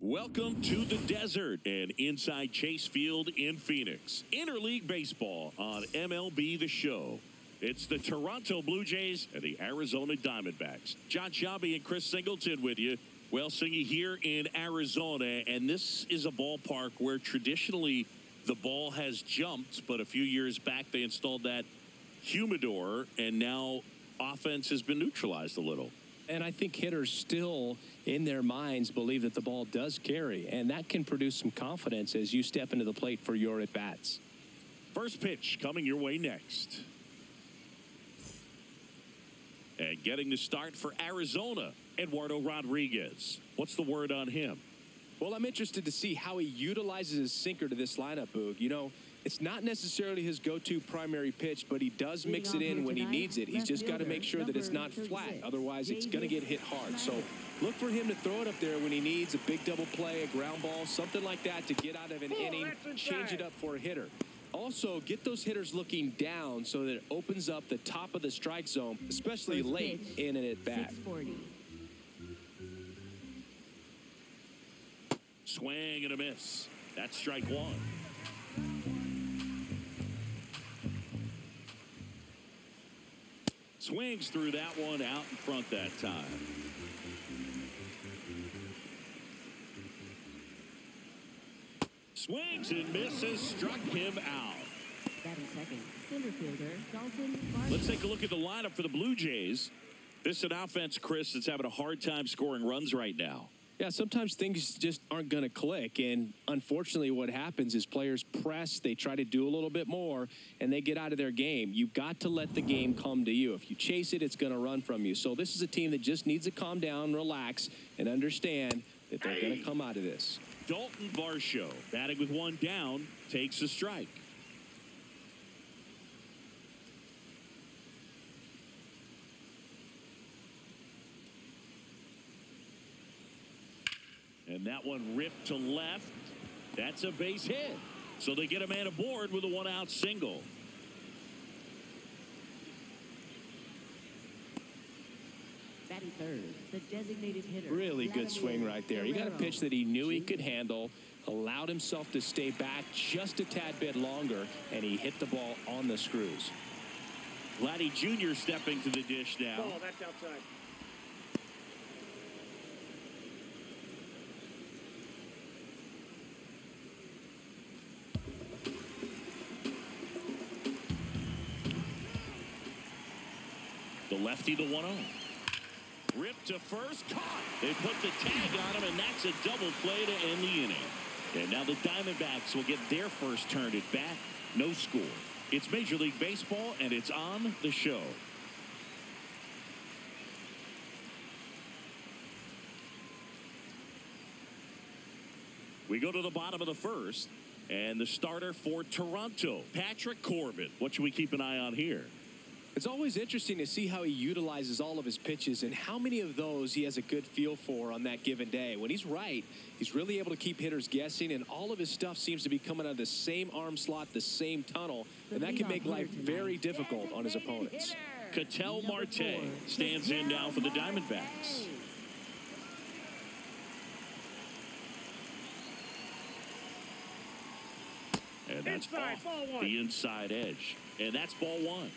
Welcome to the desert and inside Chase Field in Phoenix. Interleague baseball on MLB The Show. It's the Toronto Blue Jays and the Arizona Diamondbacks. John Shabby and Chris Singleton with you. Well, Singy here in Arizona, and this is a ballpark where traditionally the ball has jumped, but a few years back they installed that humidor, and now offense has been neutralized a little. And I think hitters still, in their minds, believe that the ball does carry, and that can produce some confidence as you step into the plate for your at-bats. First pitch coming your way next. And getting the start for Arizona, Eduardo Rodriguez. What's the word on him? Well, I'm interested to see how he utilizes his sinker to this lineup, Boog. You know, it's not necessarily his go-to primary pitch, but he does mix it in when he needs it. He's just got to make sure that it's not flat. Otherwise, it's going to get hit hard. So look for him to throw it up there when he needs a big double play, a ground ball, something like that to get out of an inning, change it up for a hitter. Also, get those hitters looking down so that it opens up the top of the strike zone, especially late in an at-bat. Swing and a miss. That's strike one. Swings through that one out in front that time. Swings and misses, struck him out. Batting second, center fielder Dalton Vargas. Let's take a look at the lineup for the Blue Jays. This is an offense, Chris, that's having a hard time scoring runs right now. Yeah, sometimes things just aren't going to click, and unfortunately what happens is players press, they try to do a little bit more, and they get out of their game. You've got to let the game come to you. If you chase it, it's going to run from you. So this is a team that just needs to calm down, relax, and understand that they're going to come out of this. Dalton Varsho, batting with one down, takes a strike. And that one ripped to left. That's a base hit. So they get a man aboard with a one-out single. Batting third, the designated hitter. Really good swing right there. He got a pitch that he knew he could handle, allowed himself to stay back just a tad bit longer, and he hit the ball on the screws. Vladdy Jr. stepping to the dish now. Oh, that's outside. The lefty, the 1-0. Ripped to first, caught. They put the tag on him, and that's a double play to end the inning. And now the Diamondbacks will get their first turn at bat. No score. It's Major League Baseball, and it's on the show. We go to the bottom of the first, and the starter for Toronto, Patrick Corbin. What should we keep an eye on here? It's always interesting to see how he utilizes all of his pitches and how many of those he has a good feel for on that given day. When he's right, he's really able to keep hitters guessing, and all of his stuff seems to be coming out of the same arm slot, the same tunnel, and that can make life very difficult on his opponents. Ketel Marte stands in now for the Diamondbacks. And that's off the inside edge. And that's ball one.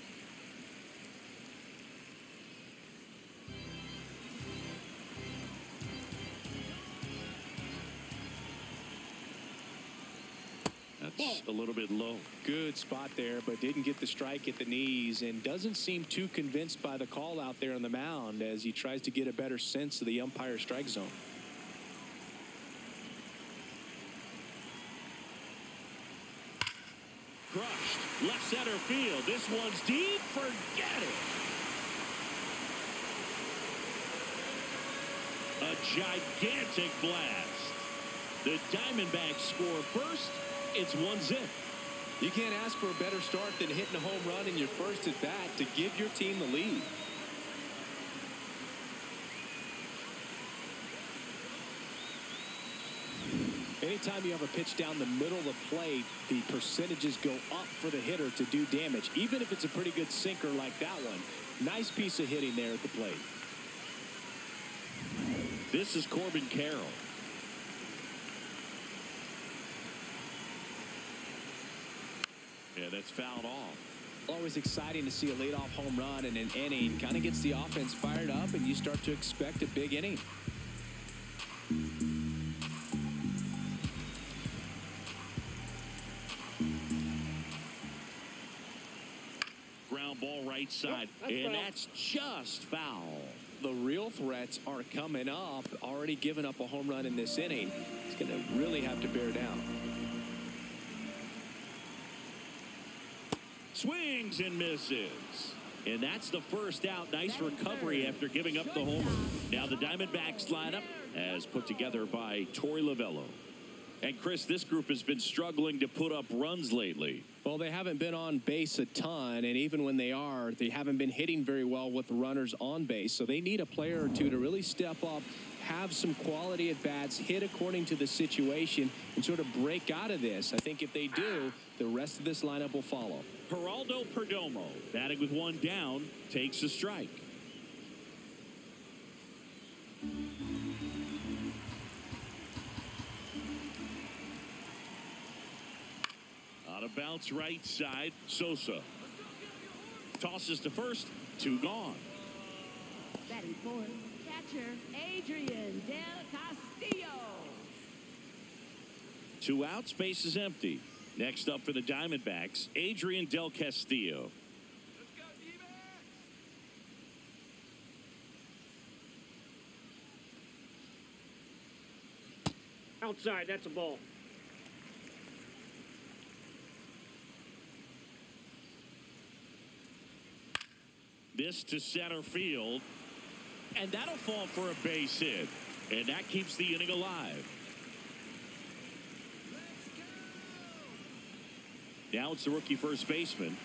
That's a little bit low. Good spot there, but didn't get the strike at the knees and doesn't seem too convinced by the call out there on the mound as he tries to get a better sense of the umpire's strike zone. Crushed. Left center field. This one's deep. Forget it. A gigantic blast. The Diamondbacks score first. It's 1-0. You can't ask for a better start than hitting a home run in your first at bat to give your team the lead. Anytime you have a pitch down the middle of the plate, the percentages go up for the hitter to do damage, even if it's a pretty good sinker like that one. Nice piece of hitting there at the plate. This is Corbin Carroll. Yeah, that's fouled off. Always exciting to see a leadoff home run in an inning. Kind of gets the offense fired up, and you start to expect a big inning. Ground ball right side, and that's just foul. The real threats are coming up. Already given up a home run in this inning. It's going to really have to bear down. Swings and misses. And that's the first out. Nice recovery after giving up the homer. Now the Diamondbacks lineup as put together by Torey Lovello. And Chris, this group has been struggling to put up runs lately. Well, they haven't been on base a ton, and even when they are, they haven't been hitting very well with the runners on base. So they need a player or two to really step up, have some quality at bats, hit according to the situation, and sort of break out of this. I think if they do, the rest of this lineup will follow. Geraldo Perdomo, batting with one down, takes a strike. On a bounce right side, Sosa tosses to first, 2 gone. Batting fourth, catcher Adrian Del Castillo. 2 outs, base is empty. Next up for the Diamondbacks, Adrian Del Castillo. Outside, that's a ball. This to center field, and that'll fall for a base hit, and that keeps the inning alive. Now it's the rookie first baseman.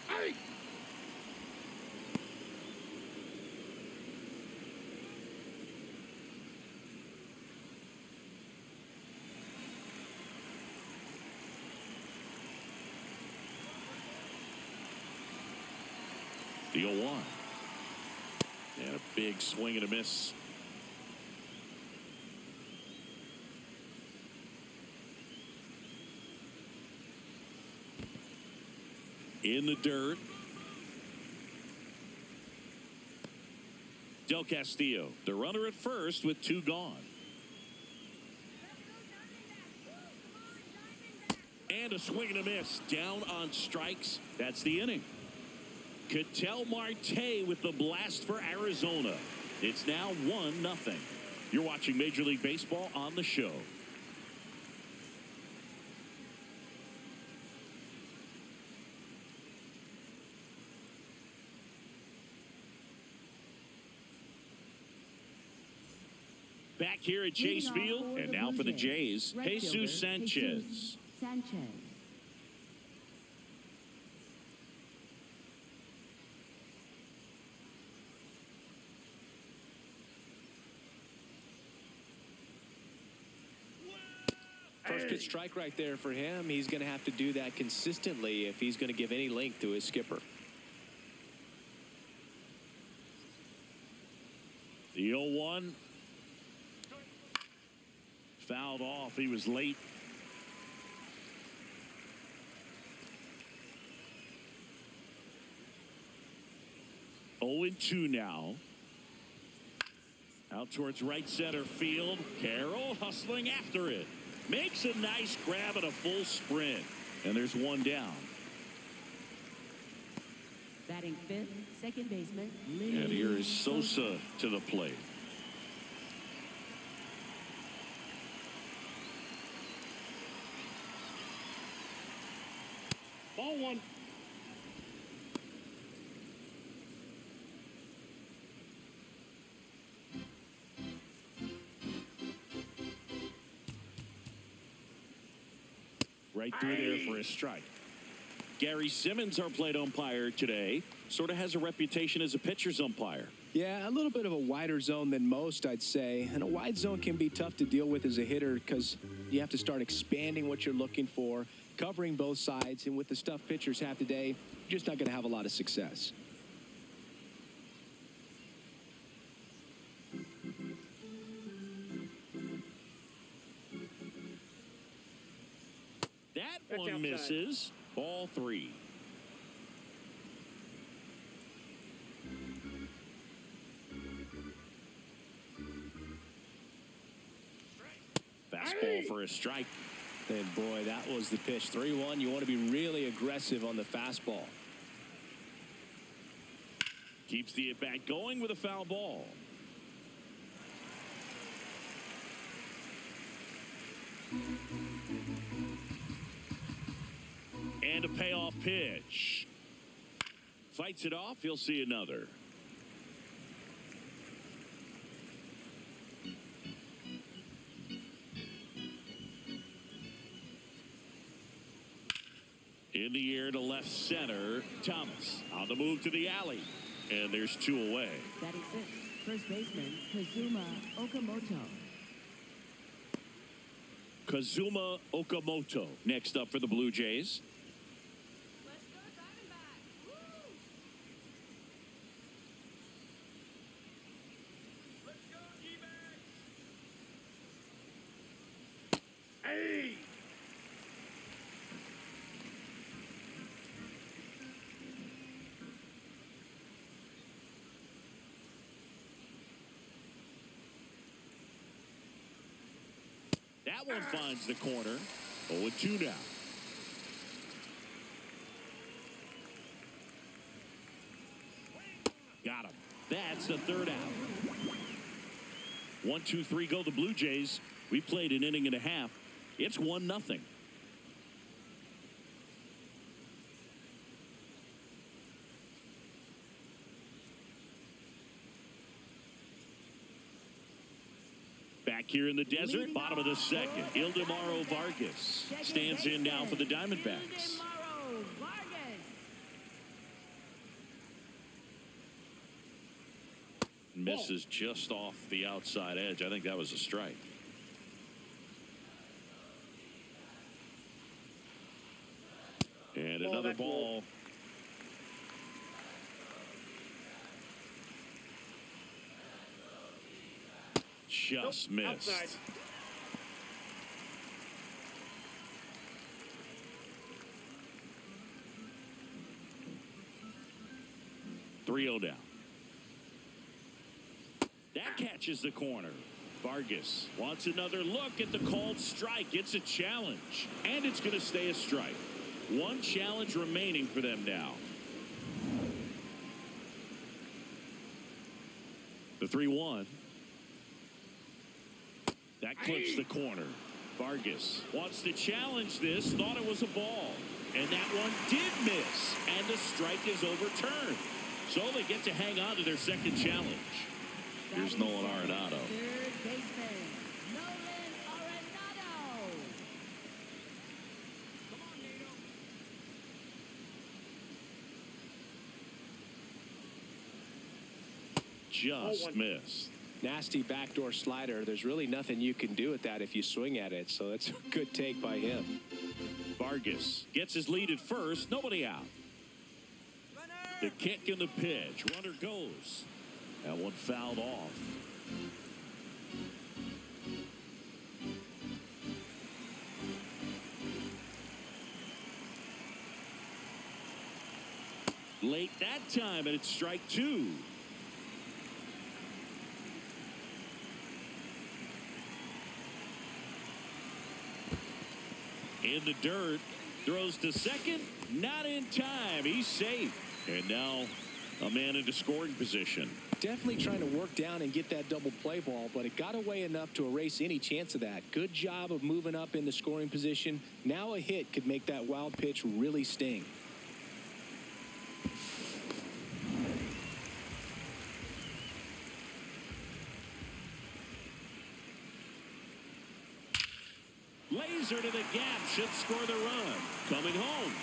Hey! The 0-1. And a big swing and a miss. In the dirt. Del Castillo, the runner at first with 2 gone. And a swing and a miss. Down on strikes. That's the inning. Ketel Marte with the blast for Arizona. It's now 1-0. You're watching Major League Baseball on the show. Back here at Chase Field, and now for the Jays, Jesus Sanchez. First pitch strike right there for him. He's going to have to do that consistently if he's going to give any length to his skipper. The 0-1. Fouled off. He was late. Oh and 2 now. Out towards right center field. Carroll hustling after it. Makes a nice grab at a full sprint. And there's 1 down. Batting fifth, second baseman. And here is Sosa to the plate. Ball 1. Right through there for a strike. Gary Simmons, our plate umpire today, sort of has a reputation as a pitcher's umpire. Yeah, a little bit of a wider zone than most, I'd say. And a wide zone can be tough to deal with as a hitter because you have to start expanding what you're looking for, covering both sides. And with the stuff pitchers have today, you're just not going to have a lot of success. That That's one outside. misses. Ball 3. Fastball for a strike. And boy, that was the pitch. 3-1. You want to be really aggressive on the fastball. Keeps the at-bat going with a foul ball. And a payoff pitch. Fights it off. He'll see another. In the air to left center. Thomas on the move to the alley. And there's 2 away. Batting sixth, first baseman Kazuma Okamoto. Kazuma Okamoto next up for the Blue Jays. Let's go Diamondbacks! Woo! Let's go D-backs! Hey! That one finds the corner. 0-2 now. Got him. That's the third out. 1, 2, 3 go the Blue Jays. We played an inning and a half. It's 1-0. Back here in the desert, bottom of the second. Ildemaro Vargas stands in now for the Diamondbacks. Ildemaro Vargas. Misses just off the outside edge. I think that was a strike. And another ball. Just missed. Outside. Three-0 down. That catches the corner. Vargas wants another look at the called strike. It's a challenge, and it's going to stay a strike. One challenge remaining for them now. The 3-1. That clips the corner. Vargas wants to challenge this, thought it was a ball. And that one did miss, and the strike is overturned. So they get to hang on to their second challenge. Here's Nolan Arenado. Third baseman Nolan Arenado. Come on, Nato! Just missed. Nasty backdoor slider. There's really nothing you can do with that if you swing at it. So that's a good take by him. Vargas gets his lead at first. Nobody out. The kick and the pitch. Runner goes. That one fouled off. Late that time, and it's strike 2. In the dirt, throws to second, not in time. He's safe. And now a man into scoring position. Definitely trying to work down and get that double play ball, but it got away enough to erase any chance of that. Good job of moving up in the scoring position. Now a hit could make that wild pitch really sting. Laser to the gap, should score the run. Coming home.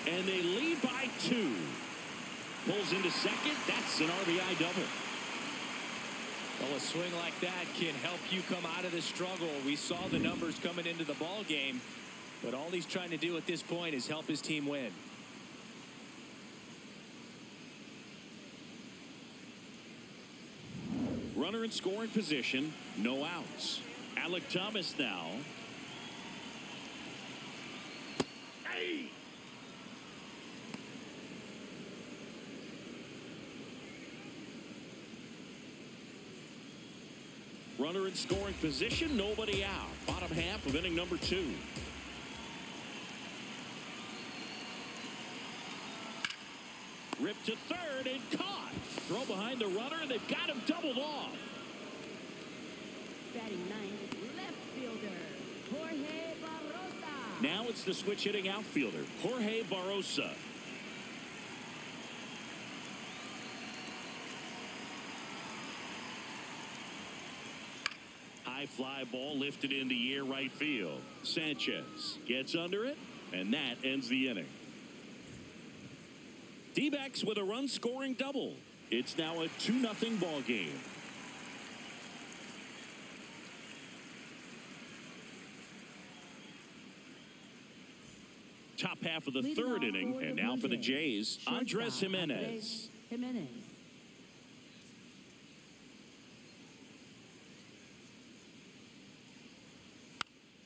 And they lead by 2. Pulls into second. That's an RBI double. Well, a swing like that can help you come out of the struggle. We saw the numbers coming into the ball game, but all he's trying to do at this point is help his team win. Runner in scoring position, no outs. Alec Thomas now. Hey! Runner in scoring position, nobody out. Bottom half of inning number 2. Ripped to third and caught. Throw behind the runner, and they've got him doubled off. Batting ninth, left fielder, Jorge Barrosa. Now it's the switch hitting outfielder, Jorge Barrosa. High fly ball lifted in the air right field. Sanchez gets under it, and that ends the inning. D-backs with a run-scoring double. It's now a 2-0 ball game. Top half of the third inning, and now for the Jays, Andres Jimenez.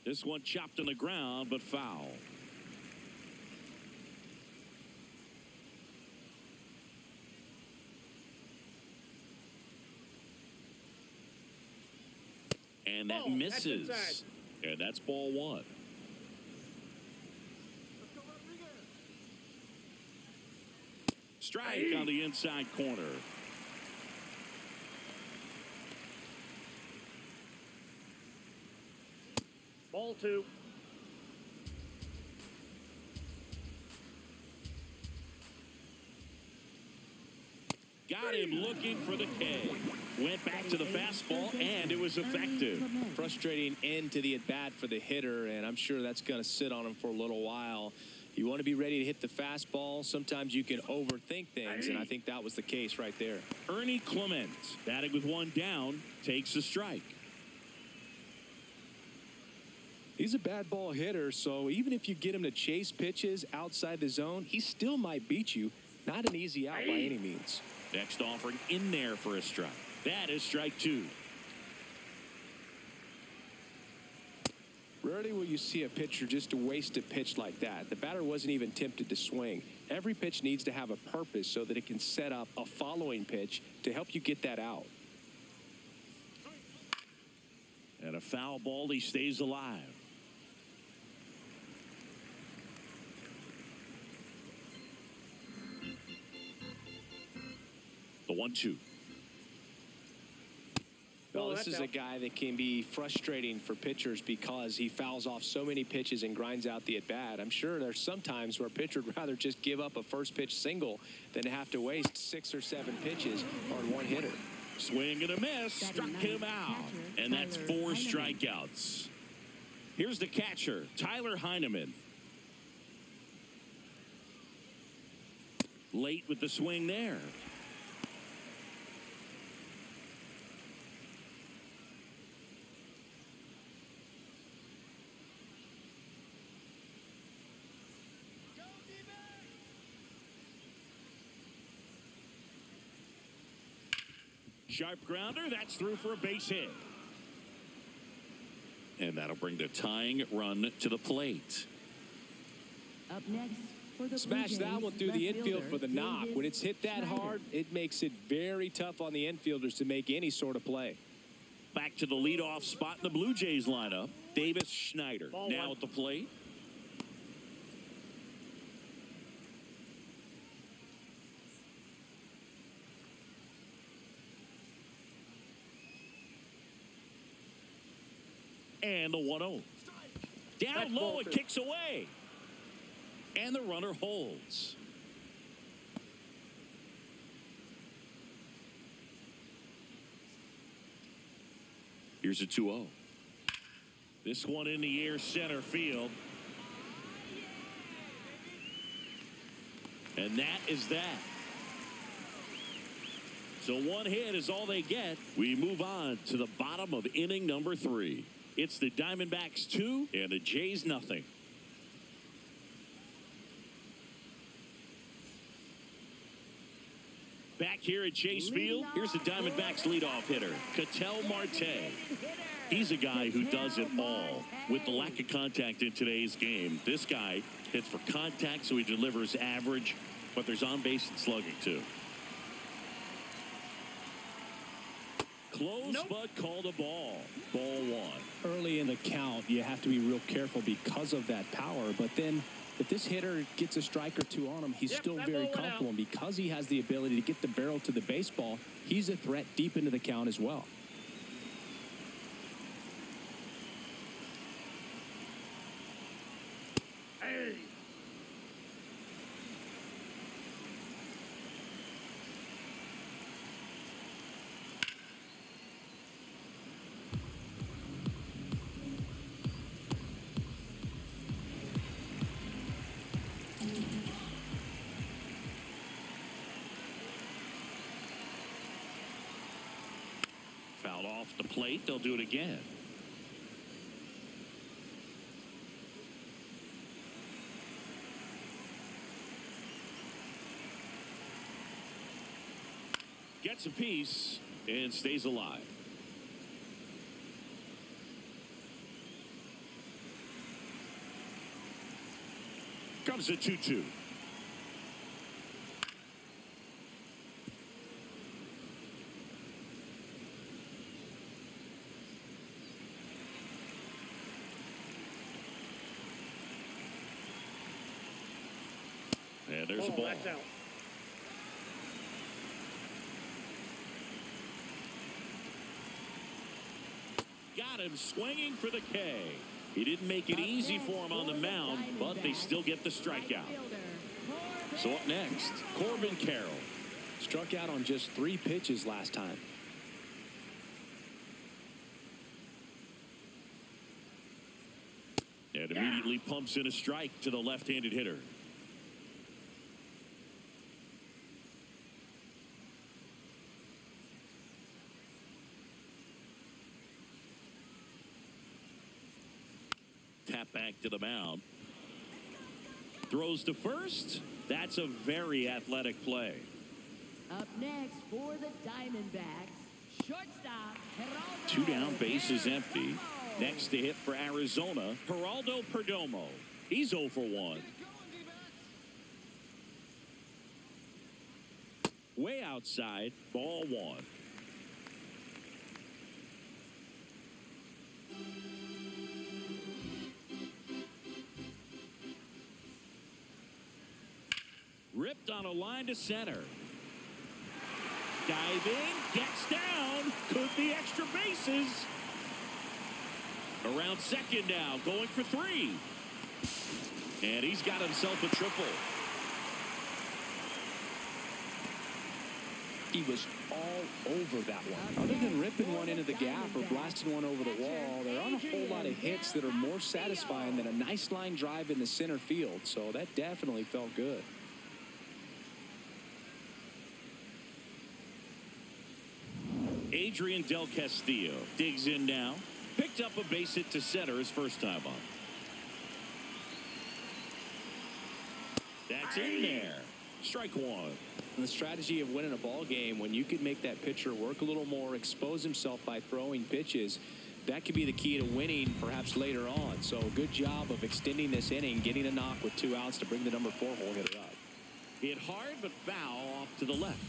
This one chopped on the ground, but foul. And that misses. That's and that's ball 1. Strike on the inside corner. Ball 2. Got him looking for the K. Went back to the fastball, and it was effective. Frustrating end to the at-bat for the hitter, and I'm sure that's going to sit on him for a little while. You want to be ready to hit the fastball. Sometimes you can overthink things, and I think that was the case right there. Ernie Clement, batting with 1 down, takes a strike. He's a bad ball hitter, so even if you get him to chase pitches outside the zone, he still might beat you. Not an easy out by any means. Next offering in there for a strike. That is strike 2. Rarely will you see a pitcher just waste a pitch like that. The batter wasn't even tempted to swing. Every pitch needs to have a purpose so that it can set up a following pitch to help you get that out. And a foul ball, he stays alive. The 1-2. Well, this is a guy that can be frustrating for pitchers because he fouls off so many pitches and grinds out the at-bat. I'm sure there's some times where a pitcher would rather just give up a first pitch single than to have to waste 6 or 7 pitches on one hitter. Swing and a miss, struck him out. And that's 4 strikeouts. Here's the catcher, Tyler Heineman. Late with the swing there. Sharp grounder, that's through for a base hit. And that'll bring the tying run to the plate. Up next for the Smash Blue that Jays, one through the left infield for the fielder, knock. When it's hit that Schneider. hard, it makes it very tough on the infielders to make any sort of play. Back to the leadoff spot in the Blue Jays lineup, Davis Schneider. Ball now 1. at the plate. And the 1-0. Down That's low, ball it 2. kicks away. And the runner holds. Here's a 2-0. This one in the air center field. And that is that. So one hit is all they get. We move on to the bottom of inning number 3. It's the Diamondbacks 2 and the Jays nothing. Back here at Chase Field, here's the Diamondbacks leadoff hitter, Ketel Marte. He's a guy who does it all. With the lack of contact in today's game, this guy hits for contact, so he delivers average, but there's on-base and slugging, too. Close, but called a ball. Ball one. Early in the count, you have to be real careful because of that power. But then if this hitter gets a strike or two on him, he's still very comfortable. And because he has the ability to get the barrel to the baseball, he's a threat deep into the count as well. Hey. Fouled off the plate. They'll do it again. Gets a piece and stays alive. Comes a 2-2. And there's a ball. That's out. Got him swinging for the K. He didn't make it easy for him on the mound, but they still get the strikeout. So up next, Corbin Carroll. Struck out on just 3 pitches last time. And immediately pumps in a strike to the left-handed hitter. Tap back to the mound. Throws to first. That's a very athletic play. Up next for the Diamondbacks, shortstop Geraldo. 2 down, bases empty. Next to hit for Arizona, Geraldo Perdomo. He's 0 for 1. Way outside, ball 1. Ripped on a line to center. Diving, gets down, could be extra bases. Around second now, going for 3. And he's got himself a triple. He was all over that one. Other than ripping one into the gap or blasting one over the wall, there aren't a whole lot of hits that are more satisfying than a nice line drive in the center field. So that definitely felt good. Adrian Del Castillo digs in now. Picked up a base hit to center his first time up. That's in there. Strike 1. And the strategy of winning a ball game, when you could make that pitcher work a little more, expose himself by throwing pitches, that could be the key to winning perhaps later on. So good job of extending this inning, getting a knock with 2 outs to bring the number 4 hole hitter up. Hit hard but foul off to the left.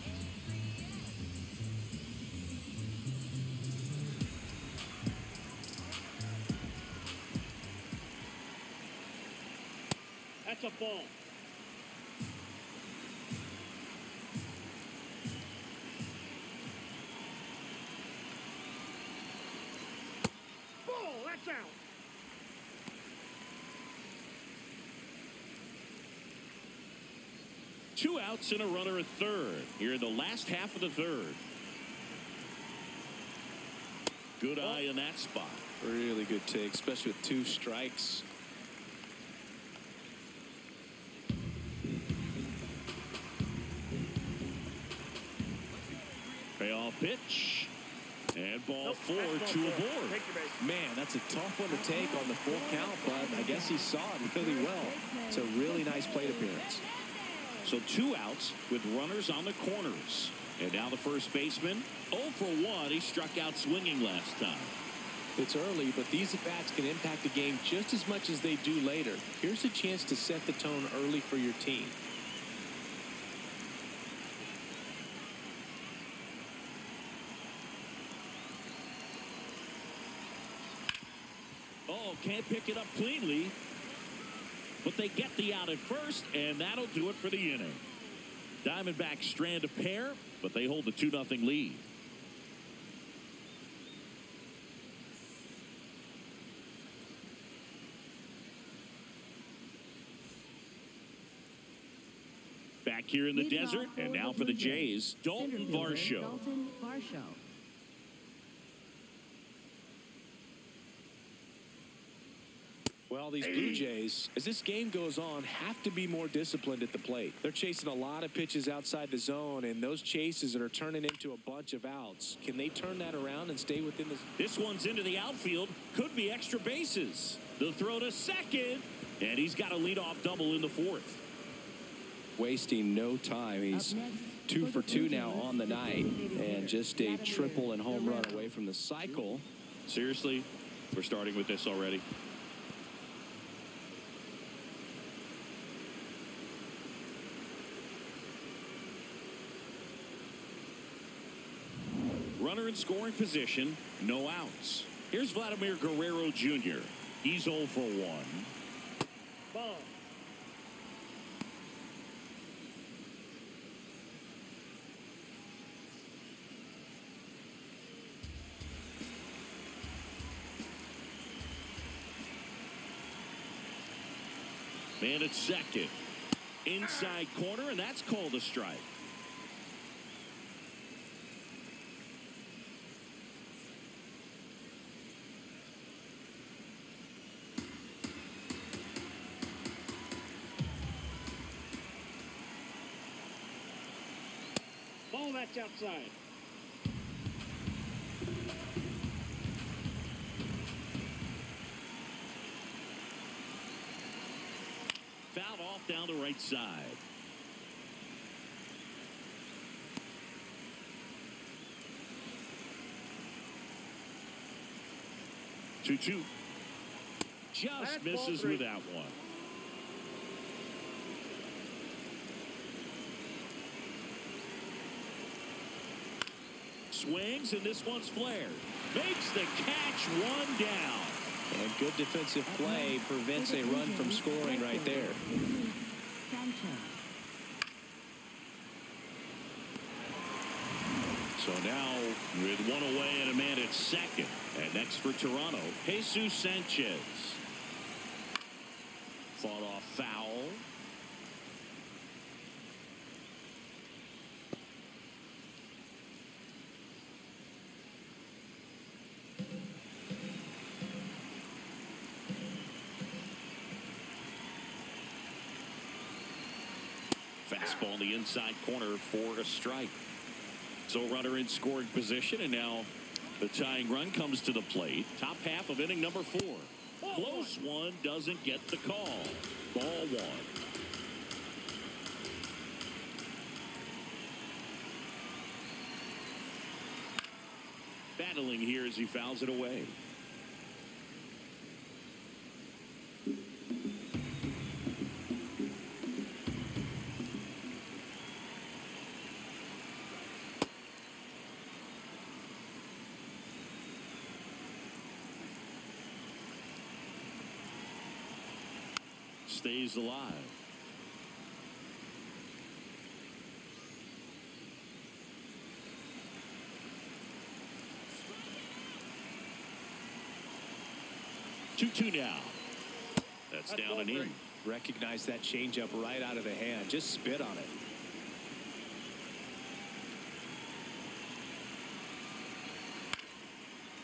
That's a ball. Ball, that's out. Two outs and a runner at third. Here in the last half of the third. Good eye in that spot. Really good take, especially with 2 strikes. Payoff pitch. And ball 4, 2 aboard. Man, that's a tough one to take on the full count, but I guess he saw it really well. It's a really nice plate appearance. So 2 outs with runners on the corners. And now the first baseman, 0 for 1. He struck out swinging last time. It's early, but these at-bats can impact the game just as much as they do later. Here's a chance to set the tone early for your team. Oh, can't pick it up cleanly. But they get the out at first, and that'll do it for the inning. Diamondbacks strand a pair, but they hold the 2-0 lead. Back here in the desert, and now for the Jays, Dalton Varsho. Dalton Varsho. Well, these Blue Jays, as this game goes on, have to be more disciplined at the plate. They're chasing a lot of pitches outside the zone, and those chases are turning into a bunch of outs. Can they turn that around and stay within the... This one's into the outfield. Could be extra bases. They'll throw to second, and he's got a leadoff double in the fourth. Wasting no time. He's 2 for 2 now on the night, and just a triple and home run away from the cycle. Seriously, we're starting with this already. Runner in scoring position, no outs. Here's Vladimir Guerrero Jr. He's 0 for 1. Ball. Man at second. Inside corner, and that's called a strike. Ball, that's outside. Fouled off down the right side. Two. Just That's misses ball with three. that one. Swings, and this one's flared. Makes the catch, one down. And good defensive play prevents a run from scoring right there. So now with one away and a man at second. And next for Toronto, Jesus Sanchez. Fought off foul. Fastball in the inside corner for a strike. So runner in scoring position, and now the tying run comes to the plate. Top half of inning number 4. Close one, doesn't get the call. Ball 1. Battling here as he fouls it away. Stays alive. Two now. That's down and in. Recognize that changeup right out of the hand. Just spit on it.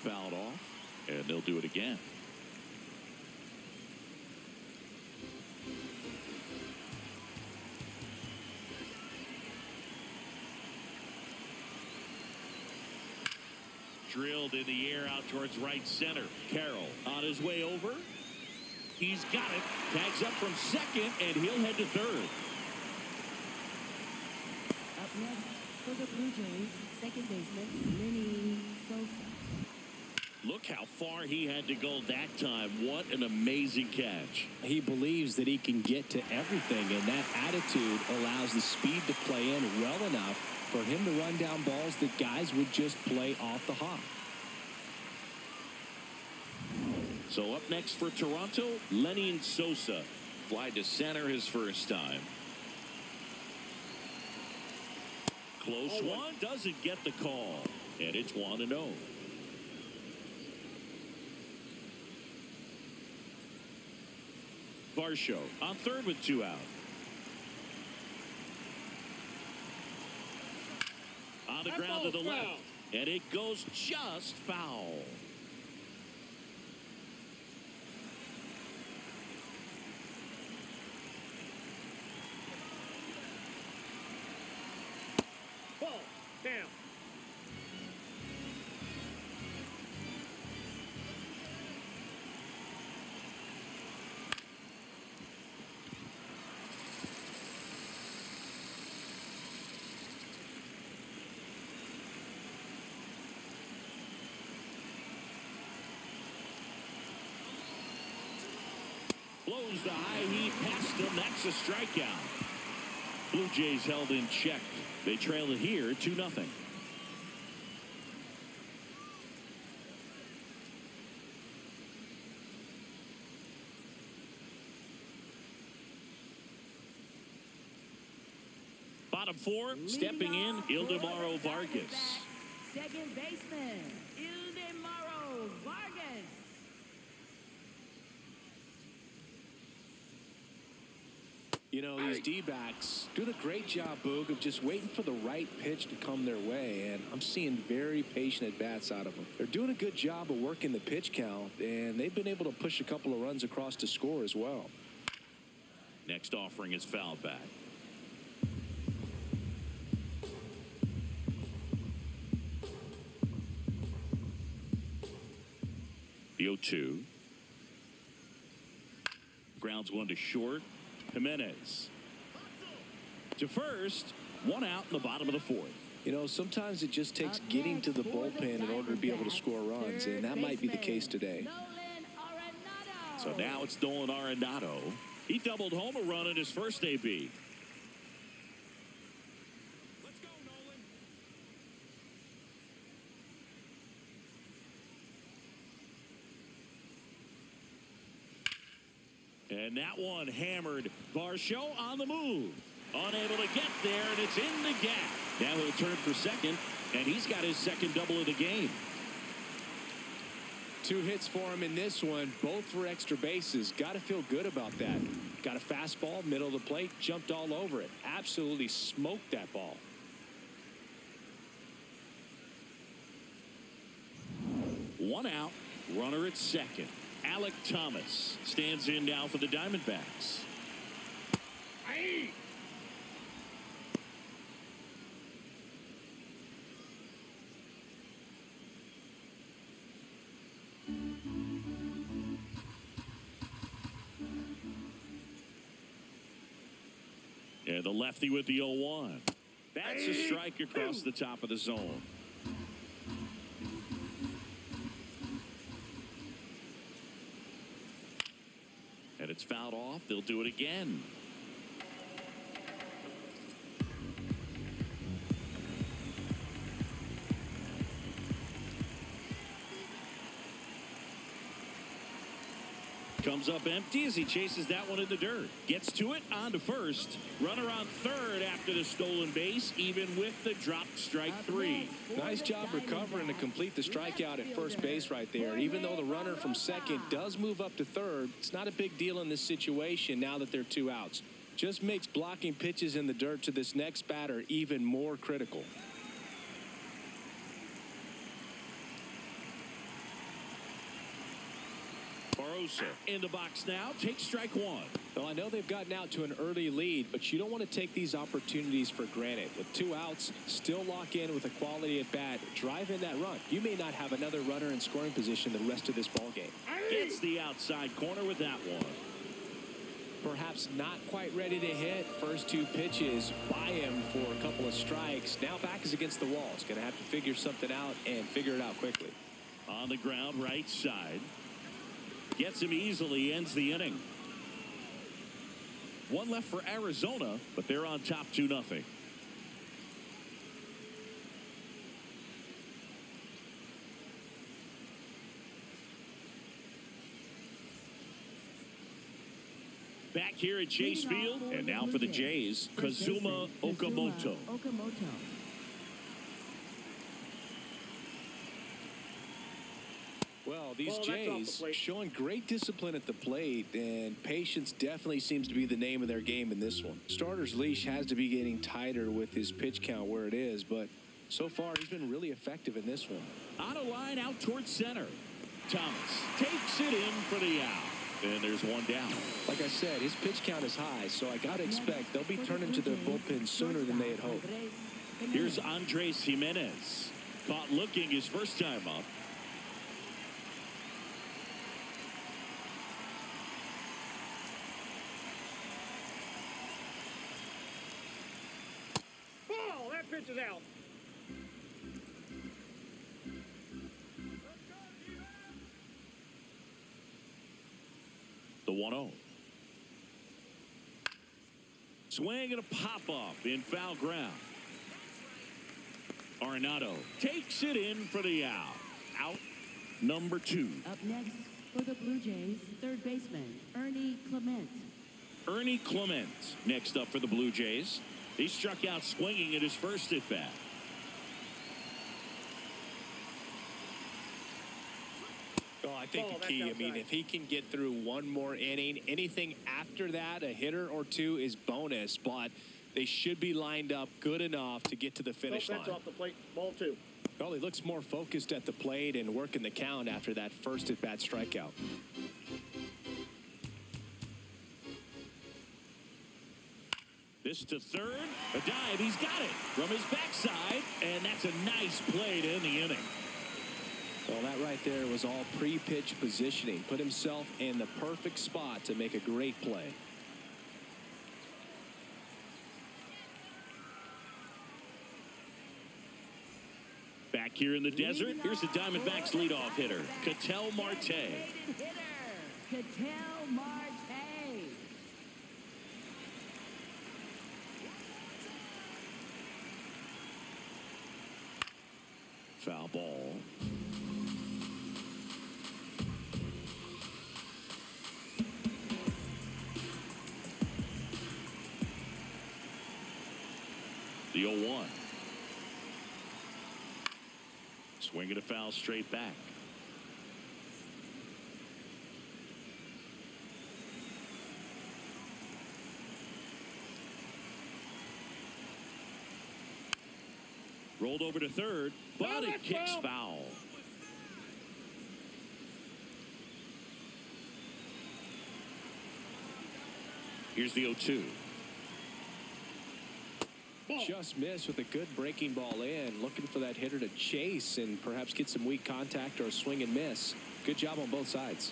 Fouled off, and they'll do it again. Drilled in the air out towards right center. Carroll on his way over. He's got it. Tags up from second, and he'll head to third. Up next for the Blue Jays, second baseman Lenny Sosa. Look how far he had to go that time. What an amazing catch. He believes that he can get to everything, and that attitude allows the speed to play in well enough for him to run down balls that guys would just play off the hop. So up next for Toronto, Lenny Sosa. Fly to center his first time. Close one, doesn't get the call. And it's 1-0. Varsho on third with 2 out. On the ground to the left. And it goes just foul. Ball. Down. Blows the high heat past him. That's a strikeout. Blue Jays held in check. They trail it here 2-0. Bottom 4, stepping in, Ildemaro Vargas. Second baseman, Ildemaro Vargas. You know, these D-backs doing a great job, Boog, of just waiting for the right pitch to come their way, and I'm seeing very patient at-bats out of them. They're doing a good job of working the pitch count, and they've been able to push a couple of runs across to score as well. Next offering is fouled back. The 0-2. Grounds one to short. Jimenez to first. 1 out in the bottom of the 4th. You know, sometimes it just takes getting to the bullpen in order to be able to score runs, and that might be the case today. So now it's Nolan Arenado. He doubled home a run in his first AB. Let's go, Nolan. And that one hammered. Varsho on the move. Unable to get there, and it's in the gap. Now he'll turn for second, and he's got his second double of the game. 2 hits for him in this one, both for extra bases. Got to feel good about that. Got a fastball, middle of the plate, jumped all over it. Absolutely smoked that ball. One out, runner at second. Alec Thomas stands in now for the Diamondbacks. Aye. And the lefty with the 0-1. That's a strike across the top of the zone. And it's fouled off. They'll do it again. Comes up empty as he chases that one in the dirt. Gets to it, on to first. Runner on third after the stolen base, even with the dropped strike 3. Nice job recovering to complete the strikeout at first base right there. Even though the runner from second does move up to third, it's not a big deal in this situation now that they're 2 outs. Just makes blocking pitches in the dirt to this next batter even more critical. Barosa in the box now, takes strike 1. Well, I know they've gotten out to an early lead, but you don't want to take these opportunities for granted. With 2 outs, still lock in with a quality at bat, drive in that run. You may not have another runner in scoring position the rest of this ball game. Gets the outside corner with that one. Perhaps not quite ready to hit. First 2 pitches by him for a couple of strikes. Now back is against the wall. He's going to have to figure something out and figure it out quickly. On On the ground, right side. Gets him easily, ends the inning. One left for Arizona, but they're on top 2-0. Back here at Chase Field, and now for the Jays, Kazuma Okamoto. Well, these Jays showing great discipline at the plate, and patience definitely seems to be the name of their game in this one. Starter's leash has to be getting tighter with his pitch count where it is, but so far he's been really effective in this one. On a line out towards center. Thomas takes it in for the out. And there's one down. Like I said, his pitch count is high, so I got to expect they'll be turning to their bullpen sooner than they had hoped. Here's Andres Jimenez. Caught looking his first time up. Ball, that pitch is out. The 1-0. Swing and a pop-up in foul ground. Arenado takes it in for the out. Out number 2. Up next for the Blue Jays, third baseman, Ernie Clement. Ernie Clement next up for the Blue Jays. He struck out swinging at his first at-bat. Oh, I think the key, I mean, if he can get through one more inning, anything after that, a hitter or two is bonus, but they should be lined up good enough to get to the finish line. That's off the plate, ball 2. Well, he looks more focused at the plate and working the count after that first at-bat strikeout. This to third. A dive. He's got it from his backside. And that's a nice play to end the inning. Well, that right there was all pre-pitch positioning. Put himself in the perfect spot to make a great play. Back here in the desert, here's the Diamondbacks leadoff hitter, Ketel Marte. Ketel Marte. Foul ball. The 0-1. Swinging a foul straight back. Rolled over to third, but it kicks foul. Here's the 0-2. Just missed with a good breaking ball in. Looking for that hitter to chase and perhaps get some weak contact or a swing and miss. Good job on both sides.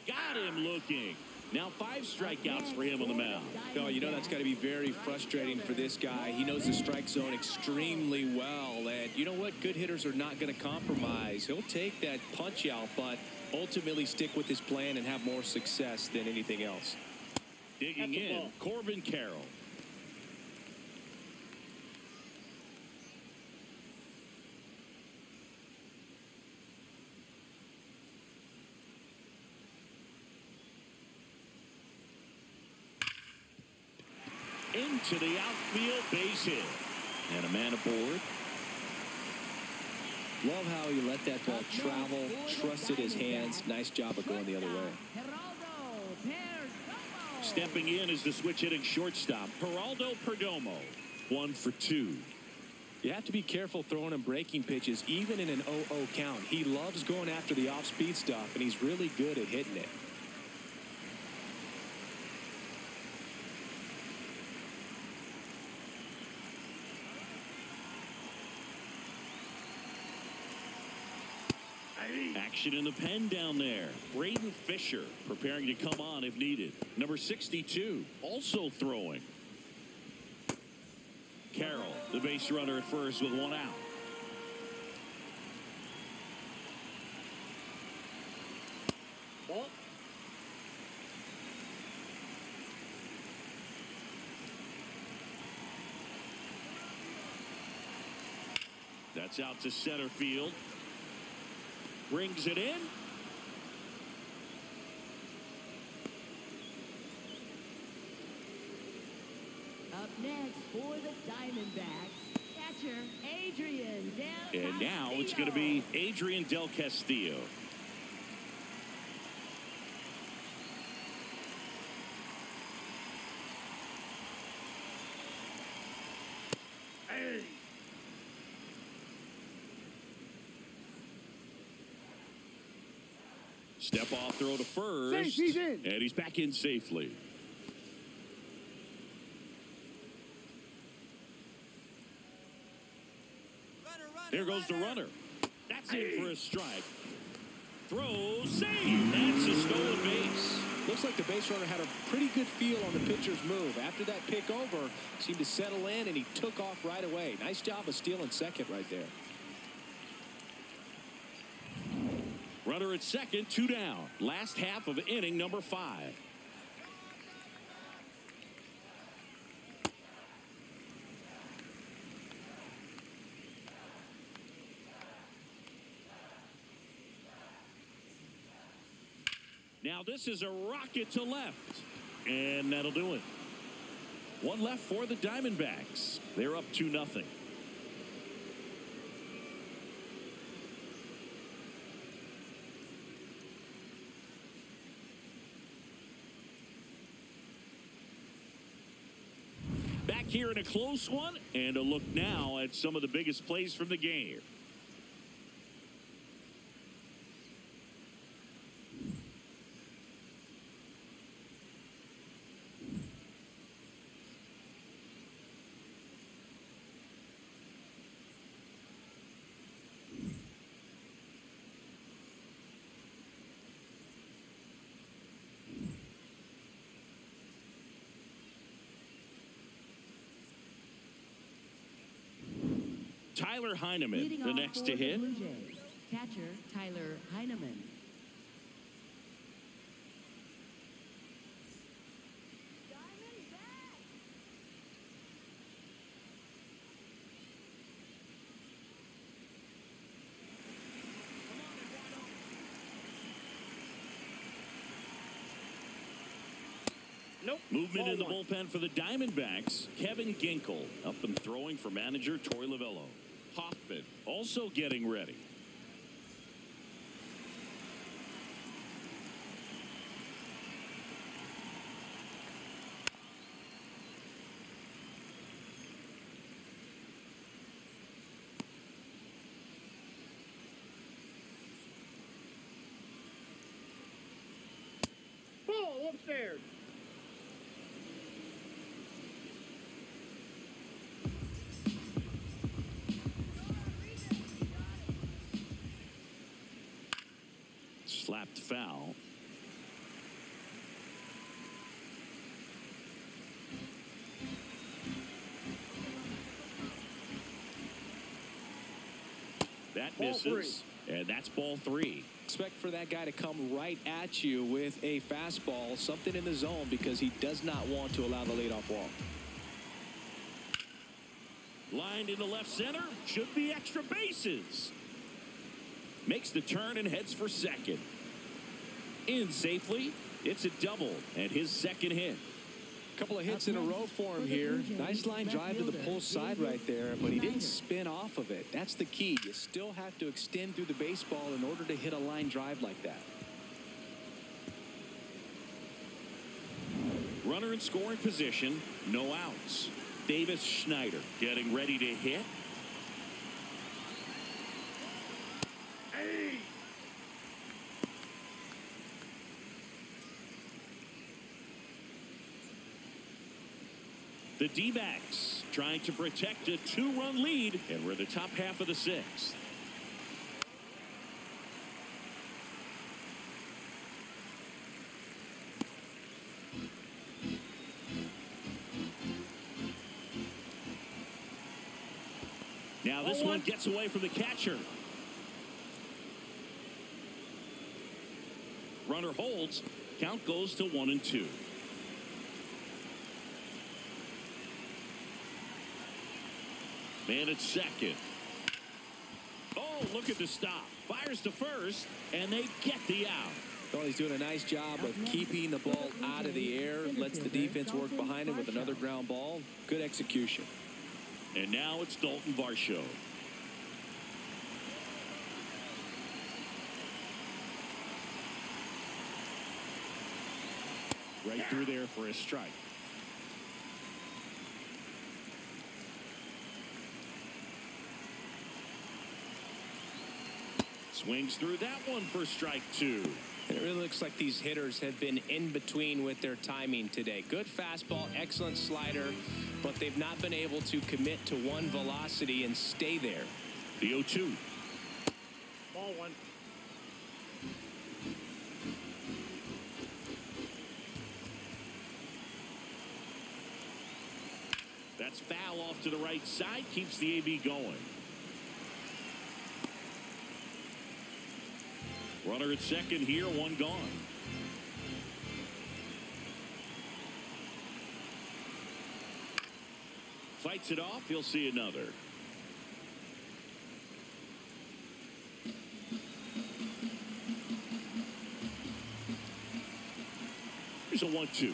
Got him looking. Now 5 strikeouts for him on the mound. Oh, you know that's got to be very frustrating for this guy. He knows the strike zone extremely well. And you know what? Good hitters are not going to compromise. He'll take that punch out, but ultimately stick with his plan and have more success than anything else. Digging in, Corbin Carroll. Into the outfield, base hit. And a man aboard. Love how he let that ball travel, trusted his hands. Nice job of going the other way. Stepping in is the switch hitting shortstop, Geraldo Perdomo. 1 for 2. You have to be careful throwing him breaking pitches, even in an 0-0 count. He loves going after the off-speed stuff, and he's really good at hitting it. Action in the pen down there. Braden Fisher preparing to come on if needed. Number 62 also throwing. Carroll, the base runner at first with one out. Ball. That's out to center field. Brings it in. Up next for the Diamondbacks, catcher Adrian Del And now it's going to be Adrian Del Castillo. Hey. Step off throw to first. He's in. And he's back in safely. There goes the runner. That's in for a strike. Throw, save. That's a stolen base. Looks like the base runner had a pretty good feel on the pitcher's move. After that pick over, seemed to settle in, and he took off right away. Nice job of stealing second right there. Runner at second, 2 down. Last half of inning number 5. Now this is a rocket to left. And that'll do it. One left for the Diamondbacks. They're up 2-0. Back here in a close one, and a look now at some of the biggest plays from the game. Tyler Heineman, Leading the off next for to the hit. Blue Jays, catcher Tyler Heineman. Nope. Movement Ball in the one. bullpen for the Diamondbacks. Kevin Ginkel up and throwing for manager Troy Lavello. Hoffman also getting ready. Ball upstairs. Slapped foul. That Ball misses, and that's ball 3. Expect for that guy to come right at you with a fastball, something in the zone, because he does not want to allow the leadoff walk. Lined into left center, should be extra bases. Makes the turn and heads for second. In safely, it's a double and his second hit. Couple of hits in a row for him here. Nice line drive to the pull side right there, but he didn't spin off of it. That's the key. You still have to extend through the baseball in order to hit a line drive like that. Runner in scoring position, no outs. Davis Schneider getting ready to hit. The D-backs trying to protect a 2-run lead, and we're in the top half of the 6th. Now this one gets away from the catcher. Runner holds. Count goes to 1-2. Man at second. Oh, look at the stop. Fires to first, and they get the out. Well, he's doing a nice job of keeping the ball out of the air. Lets the defense work behind him with another ground ball. Good execution. And now it's Dalton Varsho. Right through there for a strike. Swings through that one for strike 2. It really looks like these hitters have been in between with their timing today. Good fastball, excellent slider, but they've not been able to commit to one velocity and stay there. The 0-2. Ball 1. That's foul off to the right side. Keeps the AB going. Runner at second here, one gone. Fights it off. He'll see another. Here's a 1-2.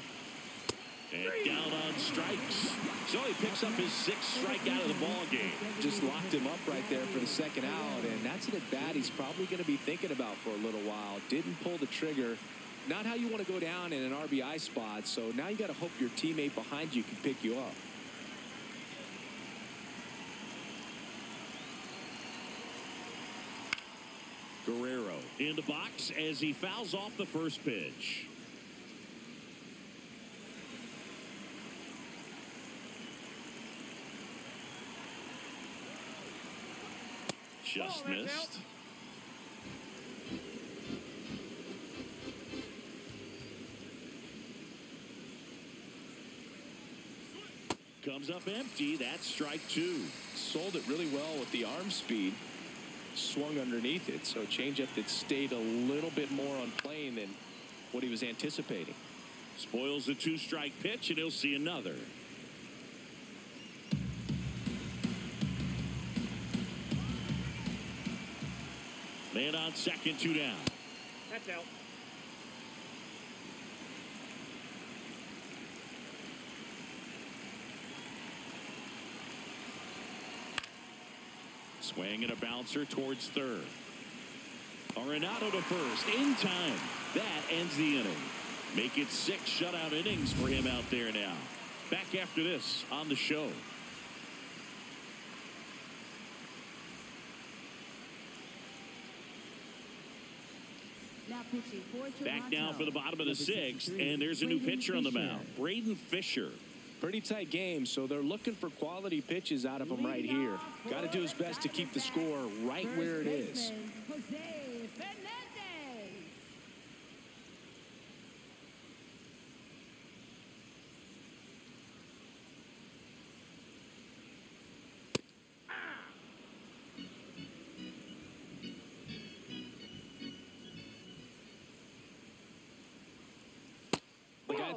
And down on strikes. So he picks up his 6th strikeout of the ball game. Just locked him up right there for the second out, and that's an at-bat he's probably going to be thinking about for a little while. Didn't pull the trigger. Not how you want to go down in an RBI spot, so now you got to hope your teammate behind you can pick you up. Guerrero in the box as he fouls off the first pitch. Just missed. Comes up empty. That's strike 2. Sold it really well with the arm speed. Swung underneath it, so changeup that stayed a little bit more on plane than what he was anticipating. Spoils the 2-strike pitch, and he'll see another. Man on second, 2 down. That's out. Swing and a bouncer towards third. Arenado to first in time. That ends the inning. Make it 6 shutout innings for him out there now. Back after this on the show. Back now for the bottom of the 6th, and there's a new pitcher on the mound, Braden Fisher. Pretty tight game, so they're looking for quality pitches out of him right here. Got to do his best to keep the score right where it is.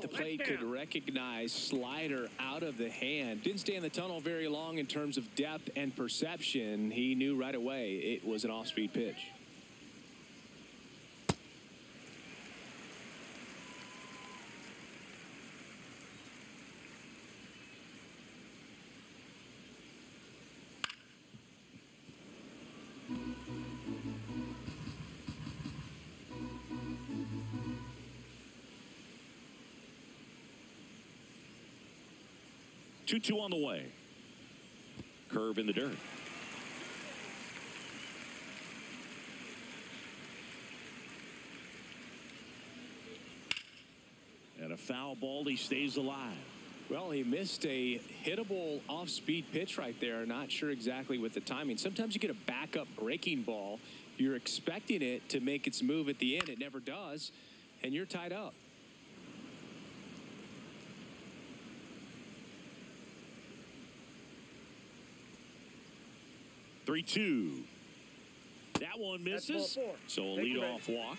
The plate could recognize slider out of the hand. Didn't stay in the tunnel very long in terms of depth and perception. He knew right away it was an off-speed pitch. Two on the way. Curve in the dirt. And a foul ball. He stays alive. Well, he missed a hittable off-speed pitch right there. Not sure exactly with the timing. Sometimes you get a backup breaking ball. You're expecting it to make its move at the end. It never does, and you're tied up. 3-2. That one misses. So a leadoff walk.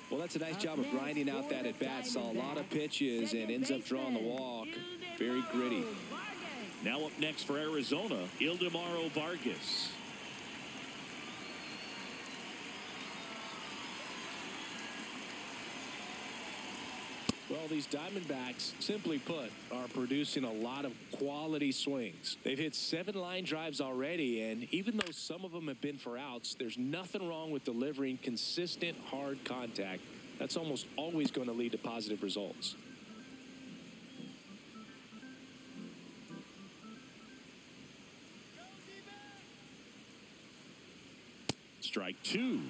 Well, that's a nice job of grinding out that at-bat. Saw a lot of pitches and ends up drawing the walk. Very gritty. Now up next for Arizona, Ildemaro Vargas. Well, these Diamondbacks, simply put, are producing a lot of quality swings. They've hit 7 line drives already, and even though some of them have been for outs, there's nothing wrong with delivering consistent, hard contact. That's almost always going to lead to positive results. Strike 2.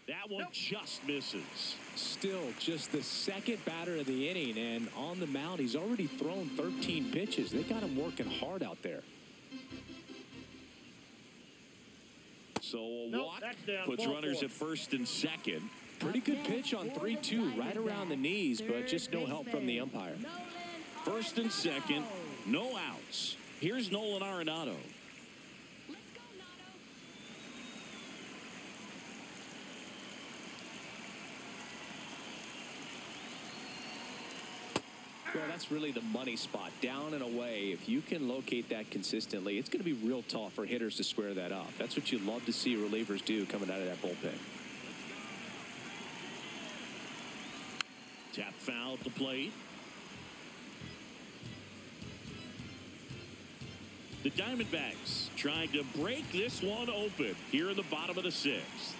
That one just misses. Still just the second batter of the inning, and on the mound, he's already thrown 13 pitches. They got him working hard out there. So a walk puts runners at first and second. Pretty good pitch on 3-2, right around the knees, but just no help from the umpire. First and second, no outs. Here's Nolan Arenado. Well, that's really the money spot, down and away. If you can locate that consistently, it's going to be real tough for hitters to square that up. That's what you love to see relievers do coming out of that bullpen. Tap foul at the plate. The Diamondbacks trying to break this one open here in the bottom of the 6th.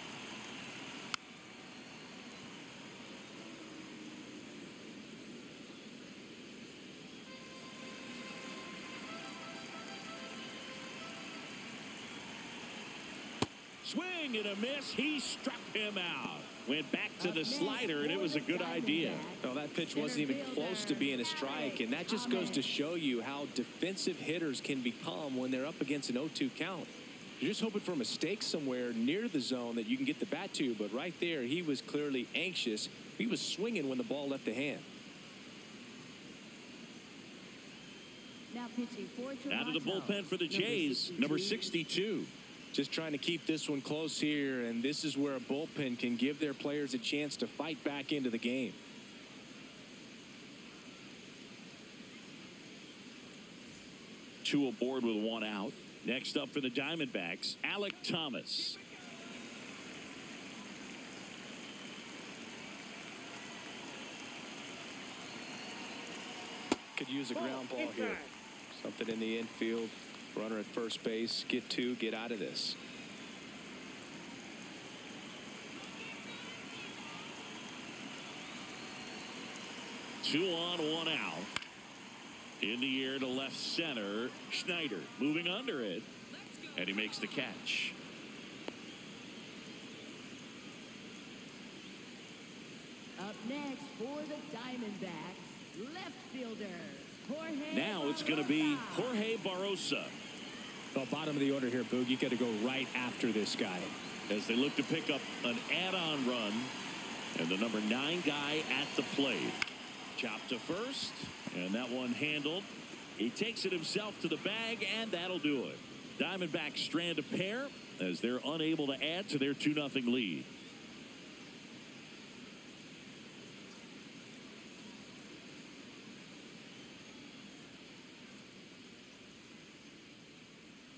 Swing and a miss. He struck him out. Went back to the slider, and it was a good idea. Well, that pitch wasn't even close to being a strike, and that just goes to show you how defensive hitters can become when they're up against an 0-2 count. You're just hoping for a mistake somewhere near the zone that you can get the bat to, but right there, he was clearly anxious. He was swinging when the ball left the hand. Out of the bullpen for the Jays, number 62. Just trying to keep this one close here, and this is where a bullpen can give their players a chance to fight back into the game. Two aboard with one out. Next up for the Diamondbacks, Alek Thomas. Could use a ground ball here. Something in the infield. Runner at first base. Get 2, get out of this. Two on, one out. In the air to left center. Schneider moving under it. And he makes the catch. Up next for the Diamondbacks, left fielder, Jorge. Now it's going to be Jorge Barrosa. Well, bottom of the order here, Boog. You got to go right after this guy. As they look to pick up an add-on run. And the number 9 guy at the plate. Chopped to first. And that one handled. He takes it himself to the bag, and that'll do it. Diamondbacks strand a pair as they're unable to add to their 2-0 lead.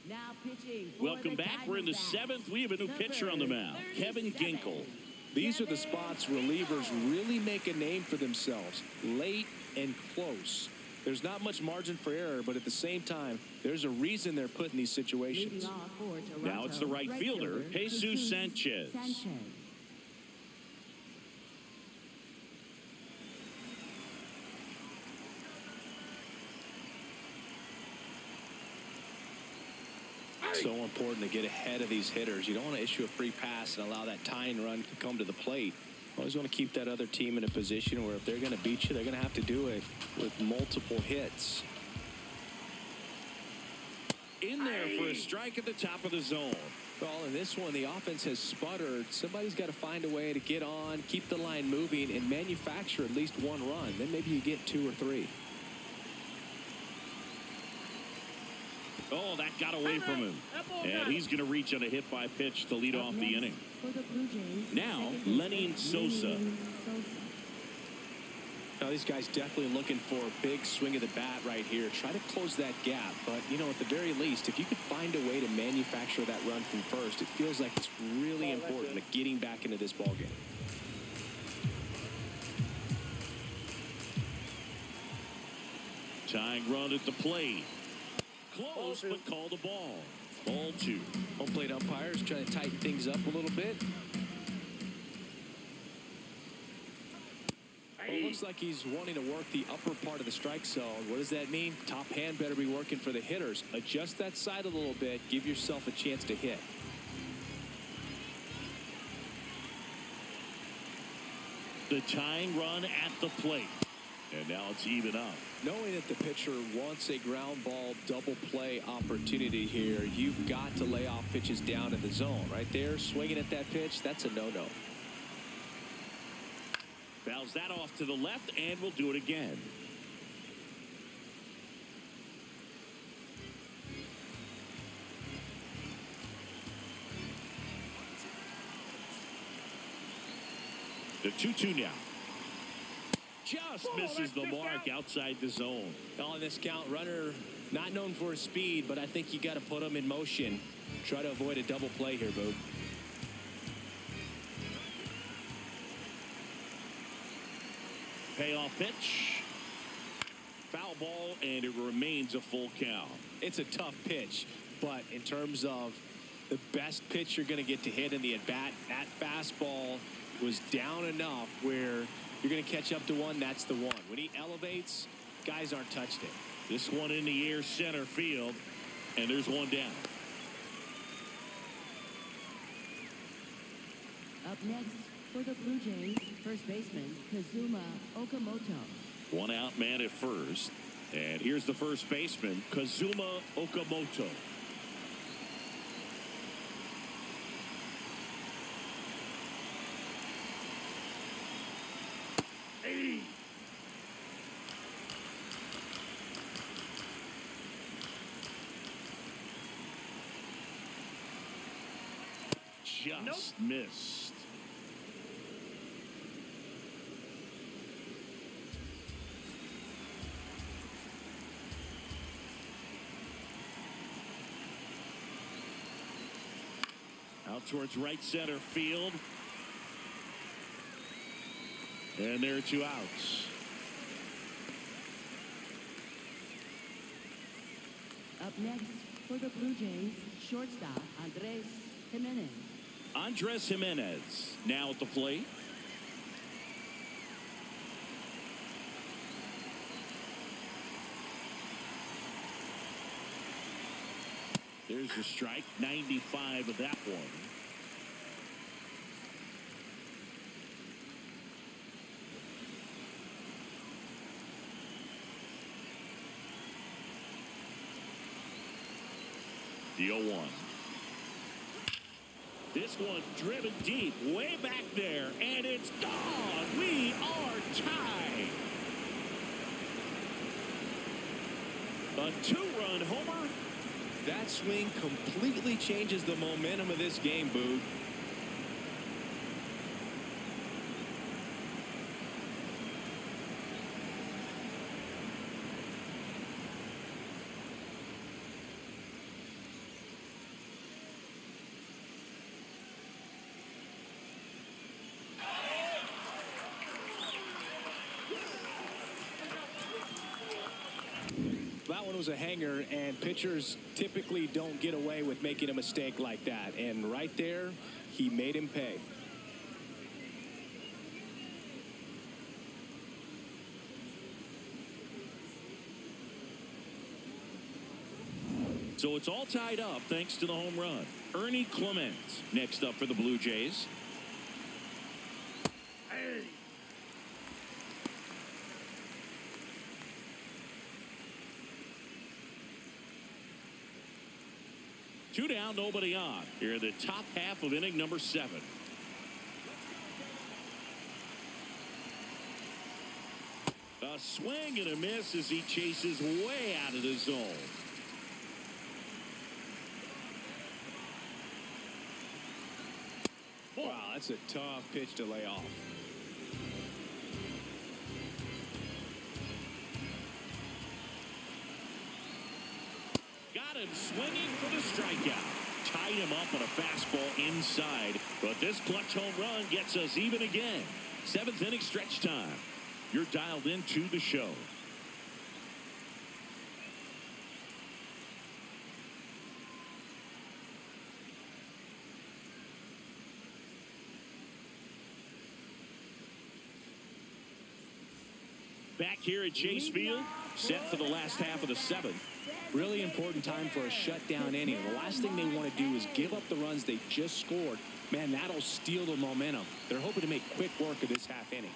Now pitching. Welcome back. We're in the 7th. We have a new pitcher on the mound, Kevin Ginkel. These are the spots relievers really make a name for themselves. Late and close. There's not much margin for error, but at the same time, there's a reason they're put in these situations. Now it's the right fielder, Jesus Sanchez. So important to get ahead of these hitters. You don't want to issue a free pass and allow that tying run to come to the plate. Always want to keep that other team in a position where if they're going to beat you, they're going to have to do it with multiple hits. In there for a strike at the top of the zone. Well, in this one, the offense has sputtered. Somebody's got to find a way to get on, keep the line moving, and manufacture at least one run. Then maybe you get 2 or 3. Oh, that got away from him. And he's going to reach on a hit by pitch to lead off the inning. For the Blue Jays, Now, Lenny Sosa. Now, these guys definitely looking for a big swing of the bat right here. Try to close that gap. But, you know, at the very least, if you could find a way to manufacture that run from first, it feels like it's really important to getting back into this ballgame. Tying run at the plate. Close, but called a ball. Ball 2. Home plate umpires trying to tighten things up a little bit. Well, it looks like he's wanting to work the upper part of the strike zone. What does that mean? Top hand better be working for the hitters. Adjust that side a little bit. Give yourself a chance to hit. The tying run at the plate. And now it's even up. Knowing that the pitcher wants a ground ball double play opportunity here, you've got to lay off pitches down in the zone. Right there, swinging at that pitch, that's a no-no. Fouls that off to the left, and we'll do it again. The 2-2 now. Just misses the mark outside the zone. On this count, runner not known for his speed, but I think you got to put him in motion. Try to avoid a double play here, Boog. Payoff pitch. Foul ball, and it remains a full count. It's a tough pitch, but in terms of the best pitch you're going to get to hit in the at-bat, that fastball was down enough where you're going to catch up to one. That's the one. When he elevates, guys aren't touched it. This one in the air center field, and there's one down. Up next for the Blue Jays, first baseman Kazuma Okamoto. One out man at first. And here's the first baseman, Kazuma Okamoto. Just missed. Out towards right center field. And there are 2 outs. Up next for the Blue Jays, shortstop Andres Jimenez. Andres Jimenez now at the plate. There's the strike, 95 of that one. The 0-1. This one driven deep, way back there, and it's gone. We are tied. A 2-run homer. That swing completely changes the momentum of this game, Boog. That one was a hanger, and pitchers typically don't get away with making a mistake like that. And right there, he made him pay. So it's all tied up thanks to the home run. Ernie Clement next up for the Blue Jays. 2 down, nobody on. Here in the top half of inning number 7. A swing and a miss as he chases way out of the zone. Wow, that's a tough pitch to lay off. Got him swinging for the strikeout. Tied him up on a fastball inside. But this clutch home run gets us even again. 7th inning stretch time. You're dialed into the show. Back here at Chase Field, set for the last half of the 7th. Really important time for a shutdown inning. The last thing they want to do is give up the runs they just scored. Man, that'll steal the momentum. They're hoping to make quick work of this half inning.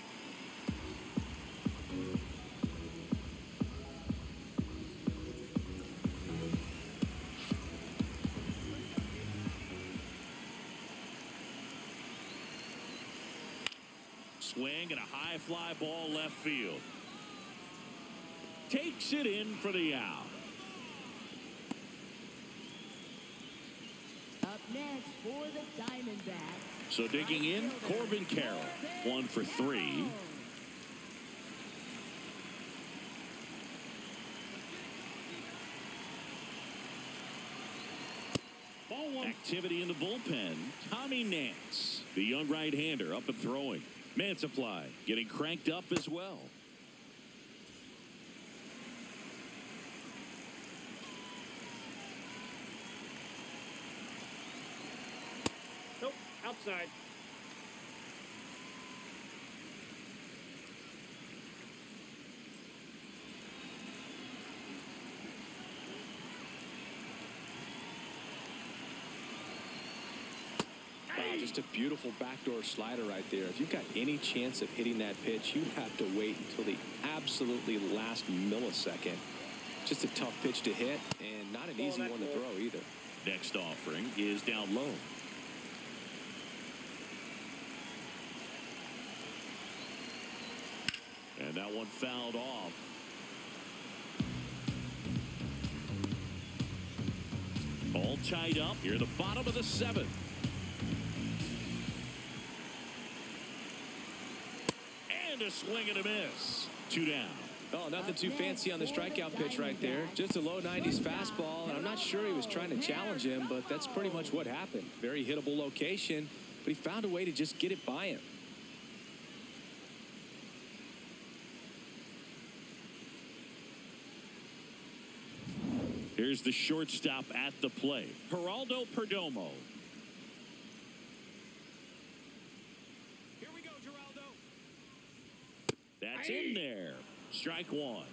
Swing and a high fly ball left field. Takes it in for the out. Up next for the Diamondbacks. So digging in, Corbin Carroll, 1 for 3. Ball 1. Activity in the bullpen. Tommy Nance, the young right-hander, up and throwing. Mansupply getting cranked up as well. Nope, outside. Wow, just a beautiful backdoor slider right there. If you've got any chance of hitting that pitch, you have to wait until the absolutely last millisecond. Just a tough pitch to hit and not an easy one to throw either. Next offering is down low. And that one fouled off. All tied up here at the bottom of the 7th. And a swing and a miss. 2 down. Oh, nothing too fancy on the strikeout pitch right there. Just a low 90s fastball, and I'm not sure he was trying to challenge him, but that's pretty much what happened. Very hittable location, but he found a way to just get it by him. Here's the shortstop at the plate, Geraldo Perdomo. Here we go, Geraldo. That's in there. Strike 1.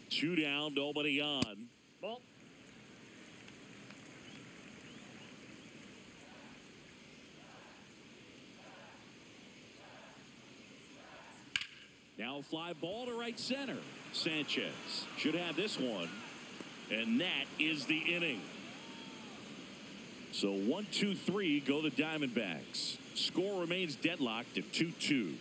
Two down, nobody on. Ball. Now fly ball to right center. Sanchez should have this one. And that is the inning. So 1, 2, 3 go the Diamondbacks. Score remains deadlocked at 2-2.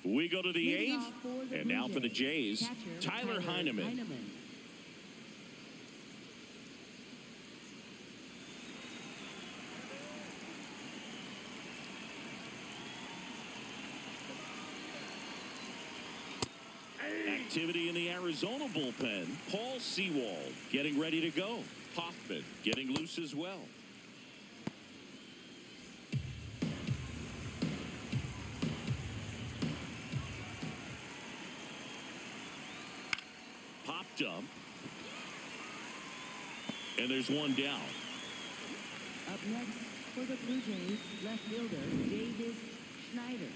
We go to the 8th. And now for the Jays, Tyler Heineman. Activity in the Arizona bullpen. Paul Sewald getting ready to go. Hoffman getting loose as well. Pop dump. And there's one down. Up next for the Blue Jays, left fielder David Schneider.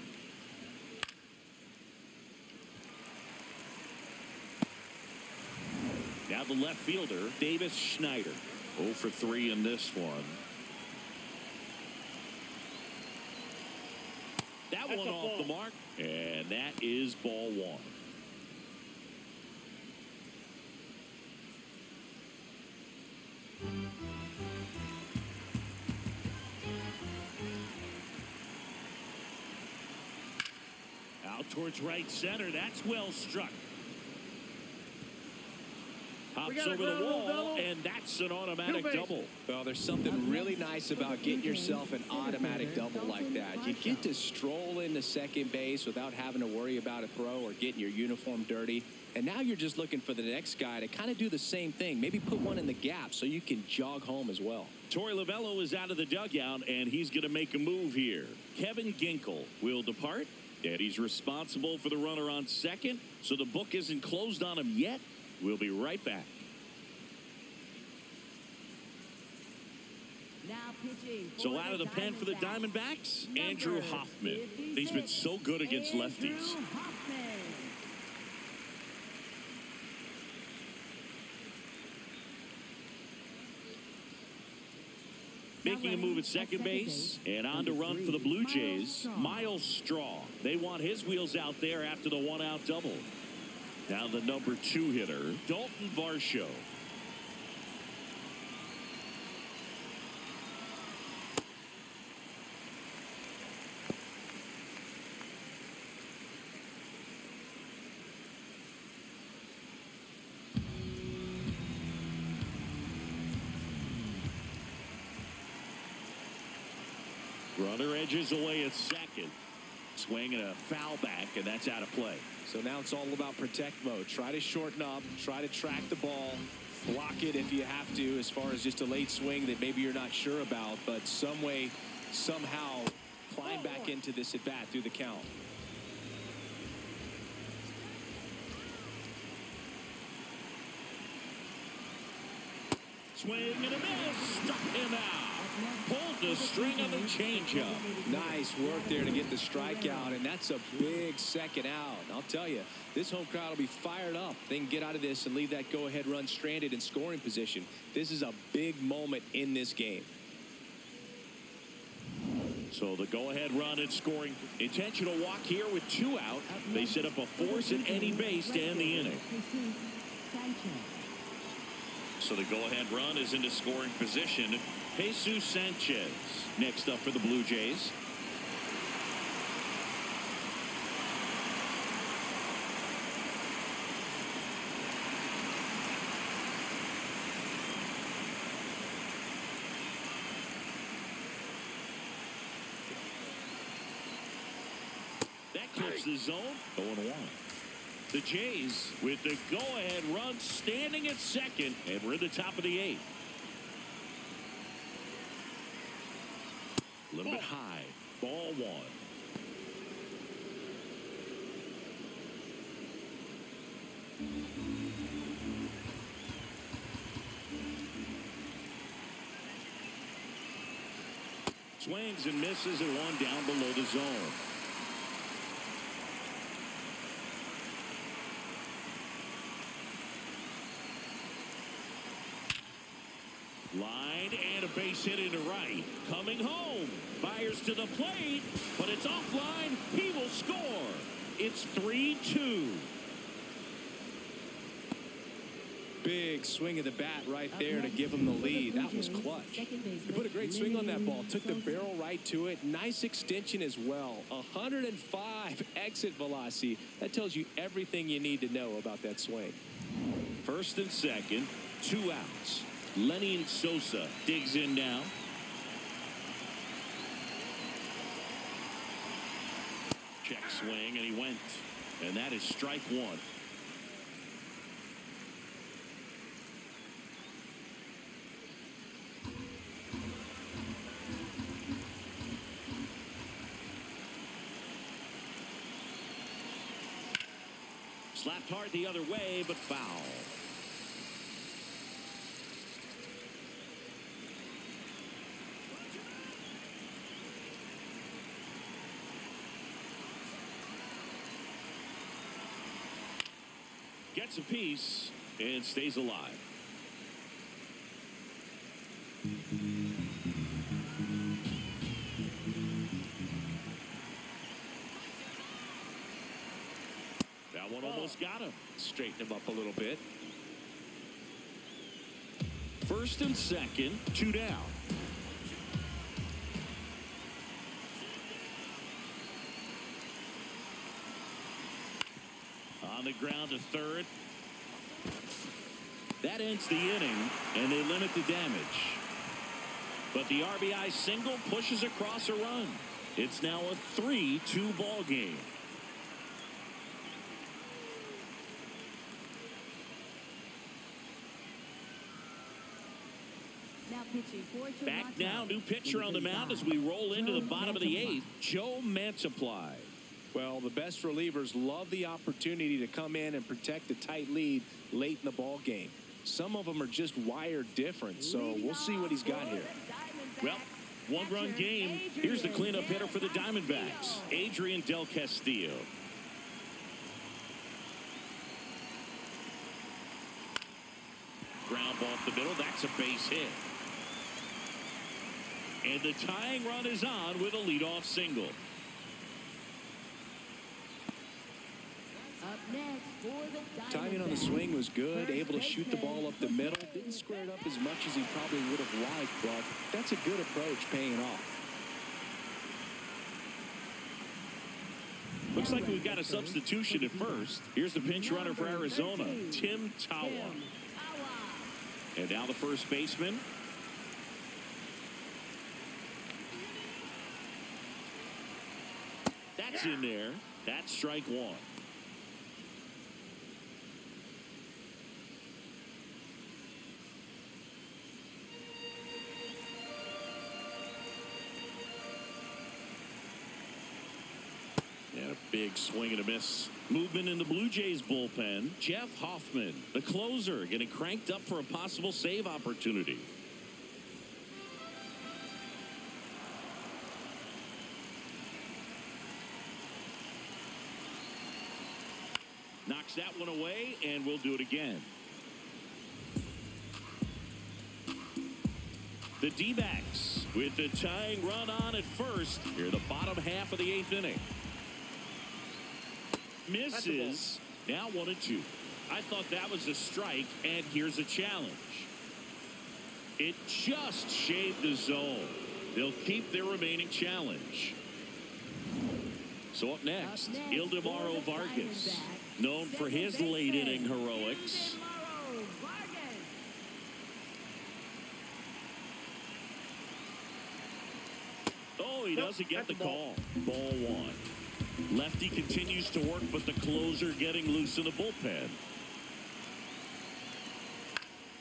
the left fielder, Davis Schneider. 0 for 3 in this one. That That's one a off ball. the mark, and that is ball 1. Out towards right center. That's well struck. Hops over the wall, and that's an automatic double. Well, there's something really nice about getting yourself an automatic double like that. You get to stroll into second base without having to worry about a throw or getting your uniform dirty. And now you're just looking for the next guy to kind of do the same thing. Maybe put one in the gap so you can jog home as well. Torey Lovullo is out of the dugout, and he's going to make a move here. Kevin Ginkel will depart, and he's responsible for the runner on second, so the book isn't closed on him yet. We'll be right back. Now pitching. So out of the pen for the Diamondbacks, Andrew Hoffman. He's been so good against lefties. Making a move at second base, and on to run for the Blue Jays, Miles Straw. They want his wheels out there after the one-out double. Now the number 2 hitter, Dalton Varsho. Runner edges away at second. Swing and a foul back, and that's out of play. So now it's all about protect mode. Try to shorten up, try to track the ball, block it if you have to, as far as just a late swing that maybe you're not sure about, but some way, somehow climb back into this at bat through the count. Swing and a miss. Struck him out. Pulled the string on the changeup. Nice work there to get the strikeout, and that's a big second out. I'll tell you, this home crowd will be fired up. They can get out of this and leave that go-ahead run stranded in scoring position. This is a big moment in this game. So the go-ahead run in scoring. Intentional walk here with 2 out. They set up a force at any base to end the inning. So the go-ahead run is into scoring position. Jesus Sanchez next up for the Blue Jays. That clips the zone. 0-1. The Jays with the go-ahead run standing at second, and we're at the top of the 8th. A little bit high. Ball 1. Swings and misses and 1 down below the zone. Line and a base hit into right. Coming home. Fires to the plate, but it's offline. He will score. It's 3-2. Big swing of the bat right there to give him the lead. That was clutch. He put a great swing on that ball. Took the barrel right to it. Nice extension as well. 105 exit velocity. That tells you everything you need to know about that swing. First and second, 2 outs. Lenny Sosa digs in now. Check swing, and he went. And that is strike 1. Slapped hard the other way, but foul. Gets a piece, and stays alive. That one almost got him. Straighten him up a little bit. First and second, 2 down. On the ground to third. That ends the inning, and they limit the damage. But the RBI single pushes across a run. It's now a 3-2 ball game. Back now, new pitcher on the mound as we roll into the bottom of the 8th, Joe Mantiply. Well, the best relievers love the opportunity to come in and protect a tight lead late in the ball game. Some of them are just wired different, so we'll see what he's got here. Well, one-run game. Here's the cleanup hitter for the Diamondbacks, Adrian Del Castillo. Ground ball up the middle. That's a base hit. And the tying run is on with a leadoff single. Up next for the Timing on the swing was good, able to shoot the ball up the middle. Didn't square it up as much as he probably would have liked, but that's a good approach, paying it off. Looks like we've got a substitution at first. Here's the pinch runner for Arizona, Tim Tawa. And now the first baseman. That's in there. That's strike one. And a big swing and a miss. Movement in the Blue Jays bullpen. Jeff Hoffman, the closer, getting cranked up for a possible save opportunity. Knocks that one away, and we'll do it again. The D-backs with the tying run on at first. Here, the bottom half of the 8th inning. Misses. Now 1-2. I thought that was a strike, and here's a challenge. It just shaved the zone. They'll keep their remaining challenge. So up next, Ildemaro Vargas, known for his late inning heroics. Oh, he doesn't get the call. Ball one. Lefty continues to work, but the closer getting loose in the bullpen.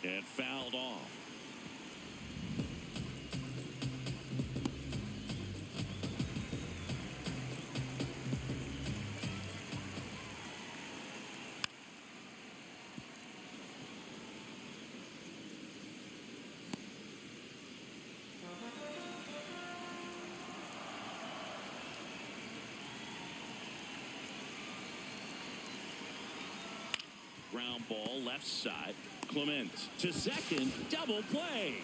And fouled off. Ground ball left side. Clement to second. Double play.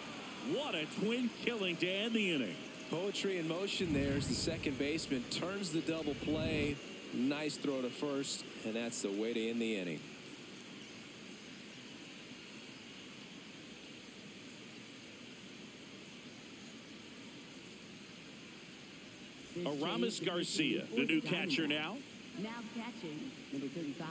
What a twin killing to end the inning. Poetry in motion there as the second baseman turns the double play. Nice throw to first, and that's the way to end the inning. Aramis Garcia, the new catcher now. Now catching, number 35,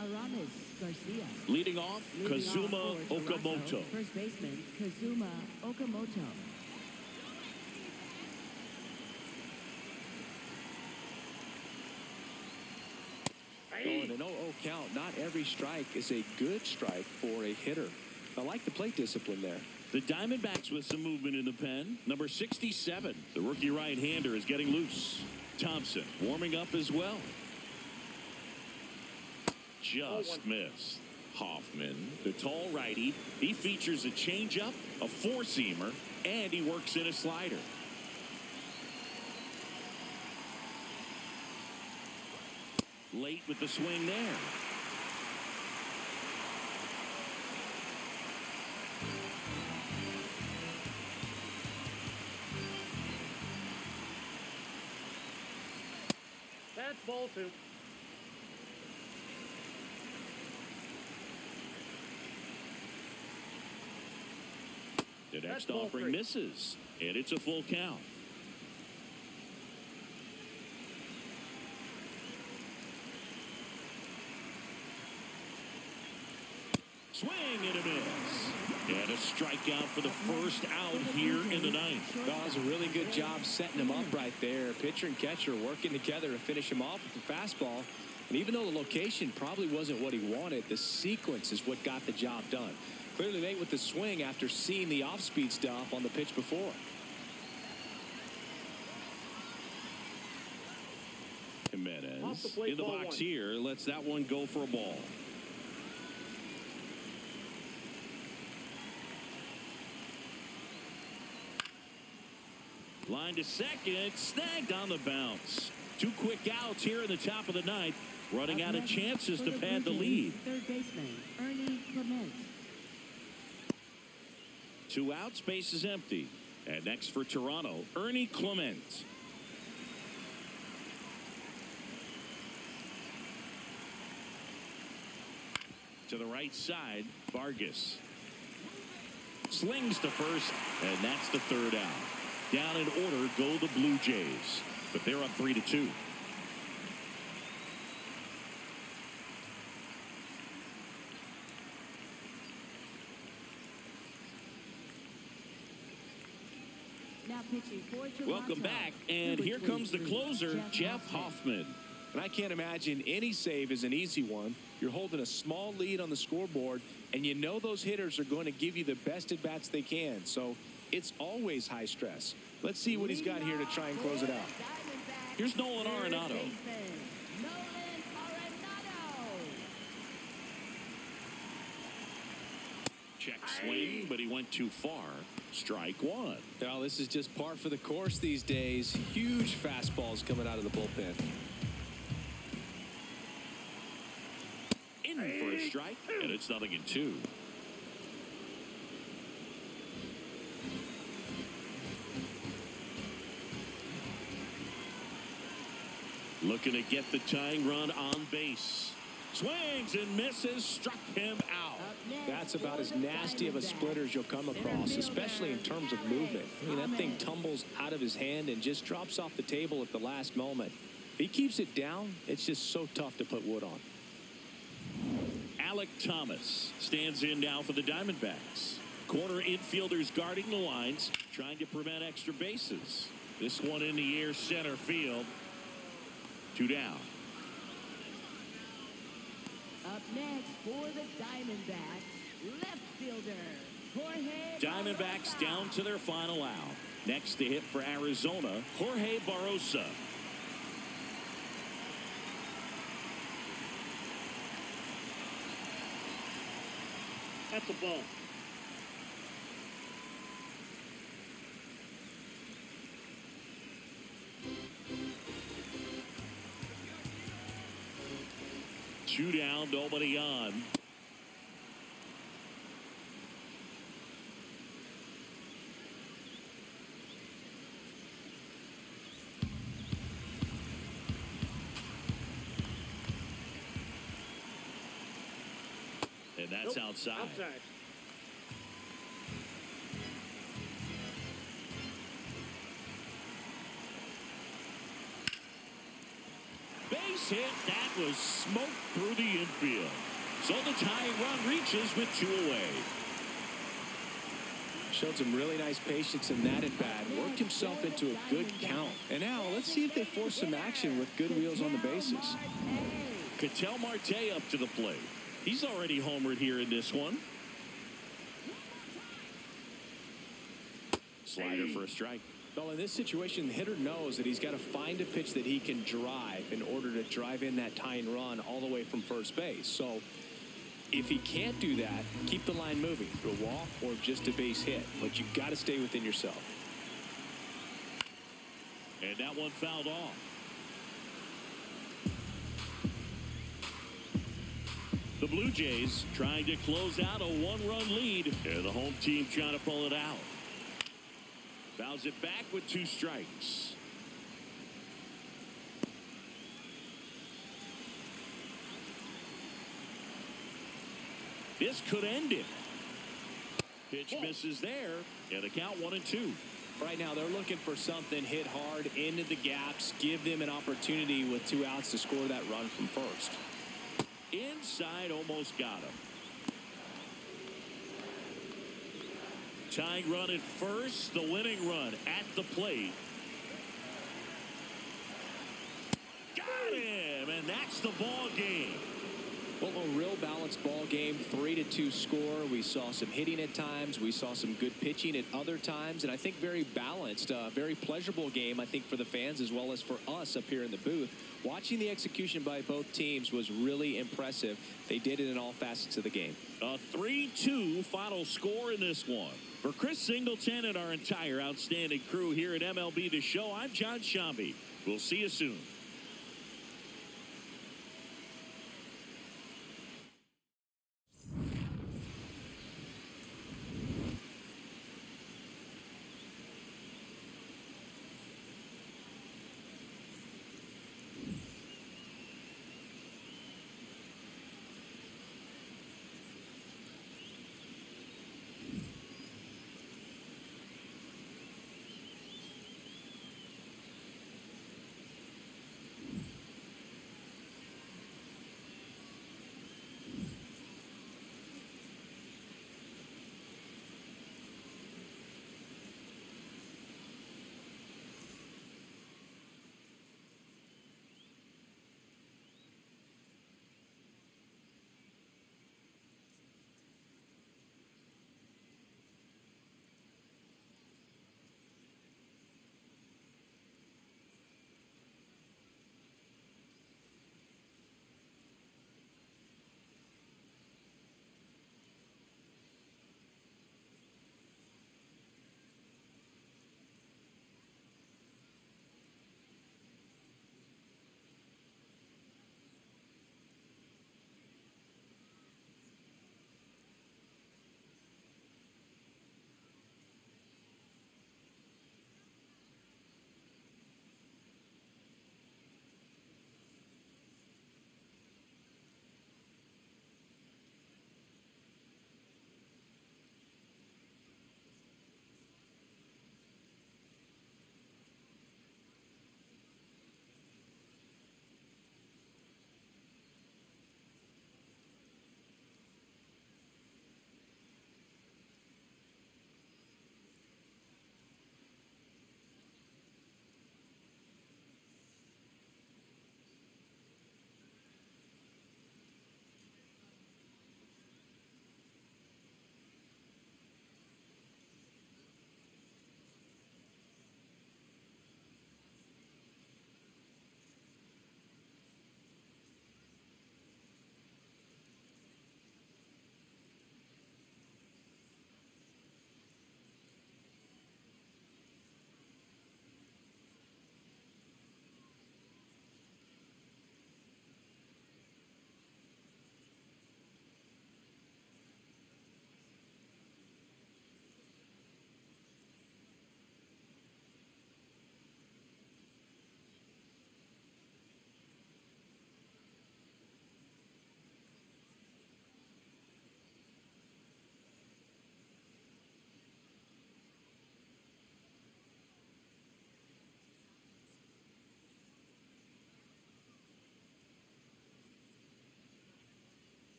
Aramis Garcia. Leading off, Kazuma Okamoto. First baseman, Kazuma Okamoto. Going an 0-0 count. Not every strike is a good strike for a hitter. I like the plate discipline there. The Diamondbacks with some movement in the pen. Number 67, the rookie right-hander, is getting loose. Thompson warming up as well. Just missed. Hoffman, the tall righty, he features a changeup, a four-seamer, and he works in a slider. Late with the swing there. That's ball two. The next That's ball offering three. misses, and it's a full count. Swing and a miss. And a strikeout for the first out here in the ninth. That was a really good job setting him up right there. Pitcher and catcher working together to finish him off with the fastball. And even though the location probably wasn't what he wanted, the sequence is what got the job done. Clearly late with the swing after seeing the off-speed stuff on the pitch before. Jimenez plate, in the ball box one. here lets that one go for a ball. Line to second, snagged on the bounce. 2 quick outs here in the top of the ninth, running out of chances to pad the lead. Third baseman, Ernie Clement. 2 outs, base is empty. And next for Toronto, Ernie Clement. To the right side, Vargas. Slings to first, and that's the third out. Down in order go the Blue Jays, but they're up 3-2. Now pitching for Toronto. Welcome back, and Number here comes the 23, closer, Jeff Hoffman. And I can't imagine any save is an easy one. You're holding a small lead on the scoreboard, and you know those hitters are going to give you the best at-bats they can. So it's always high stress. Let's see what he's got here to try and close it out. Here's Nolan Arenado. Check swing, but he went too far. Strike one. Well, this is just par for the course these days. Huge fastballs coming out of the bullpen. In for a strike, and it's 0-2. Looking to get the tying run on base. Swings and misses, struck him out. That's about as nasty of a splitter as you'll come across, especially in terms of movement. I mean, that thing tumbles out of his hand and just drops off the table at the last moment. If he keeps it down, it's just so tough to put wood on. Alec Thomas stands in now for the Diamondbacks. Corner infielders guarding the lines, trying to prevent extra bases. This one in the air, center field. 2 down. Up next for the Diamondbacks, left fielder, Jorge Diamondbacks Barrosa. down to their final out. Next to hit for Arizona, Jorge Barrosa. That's a ball. Two down, nobody on. And that's outside. Outside. Base hit. That was smoke through the infield. So the tying run reaches with 2 away. Showed some really nice patience in that at bat. Worked himself into a good count. And now let's see if they force some action with good wheels on the bases. Ketel Marte up to the plate. He's already homered here in this one. Slider for a strike. Well, in this situation, the hitter knows that he's got to find a pitch that he can drive in order to drive in that tying run all the way from first base. So if he can't do that, keep the line moving through a walk or just a base hit. But you've got to stay within yourself. And that one fouled off. The Blue Jays trying to close out a 1-run lead. And the home team trying to pull it out. Fouls it back with 2 strikes. This could end it. Pitch misses there, and the count 1-2. Right now, they're looking for something, hit hard into the gaps, give them an opportunity with 2 outs to score that run from first. Inside, almost got him. Tying run at first, the winning run at the plate. Got him, and that's the ball game. Well, a real balanced ball game, 3-2 score. We saw some hitting at times. We saw some good pitching at other times, and I think very balanced, very pleasurable game, I think, for the fans as well as for us up here in the booth. Watching the execution by both teams was really impressive. They did it in all facets of the game. A 3-2 final score in this one. For Chris Singleton and our entire outstanding crew here at MLB The Show, I'm John Shambi. We'll see you soon.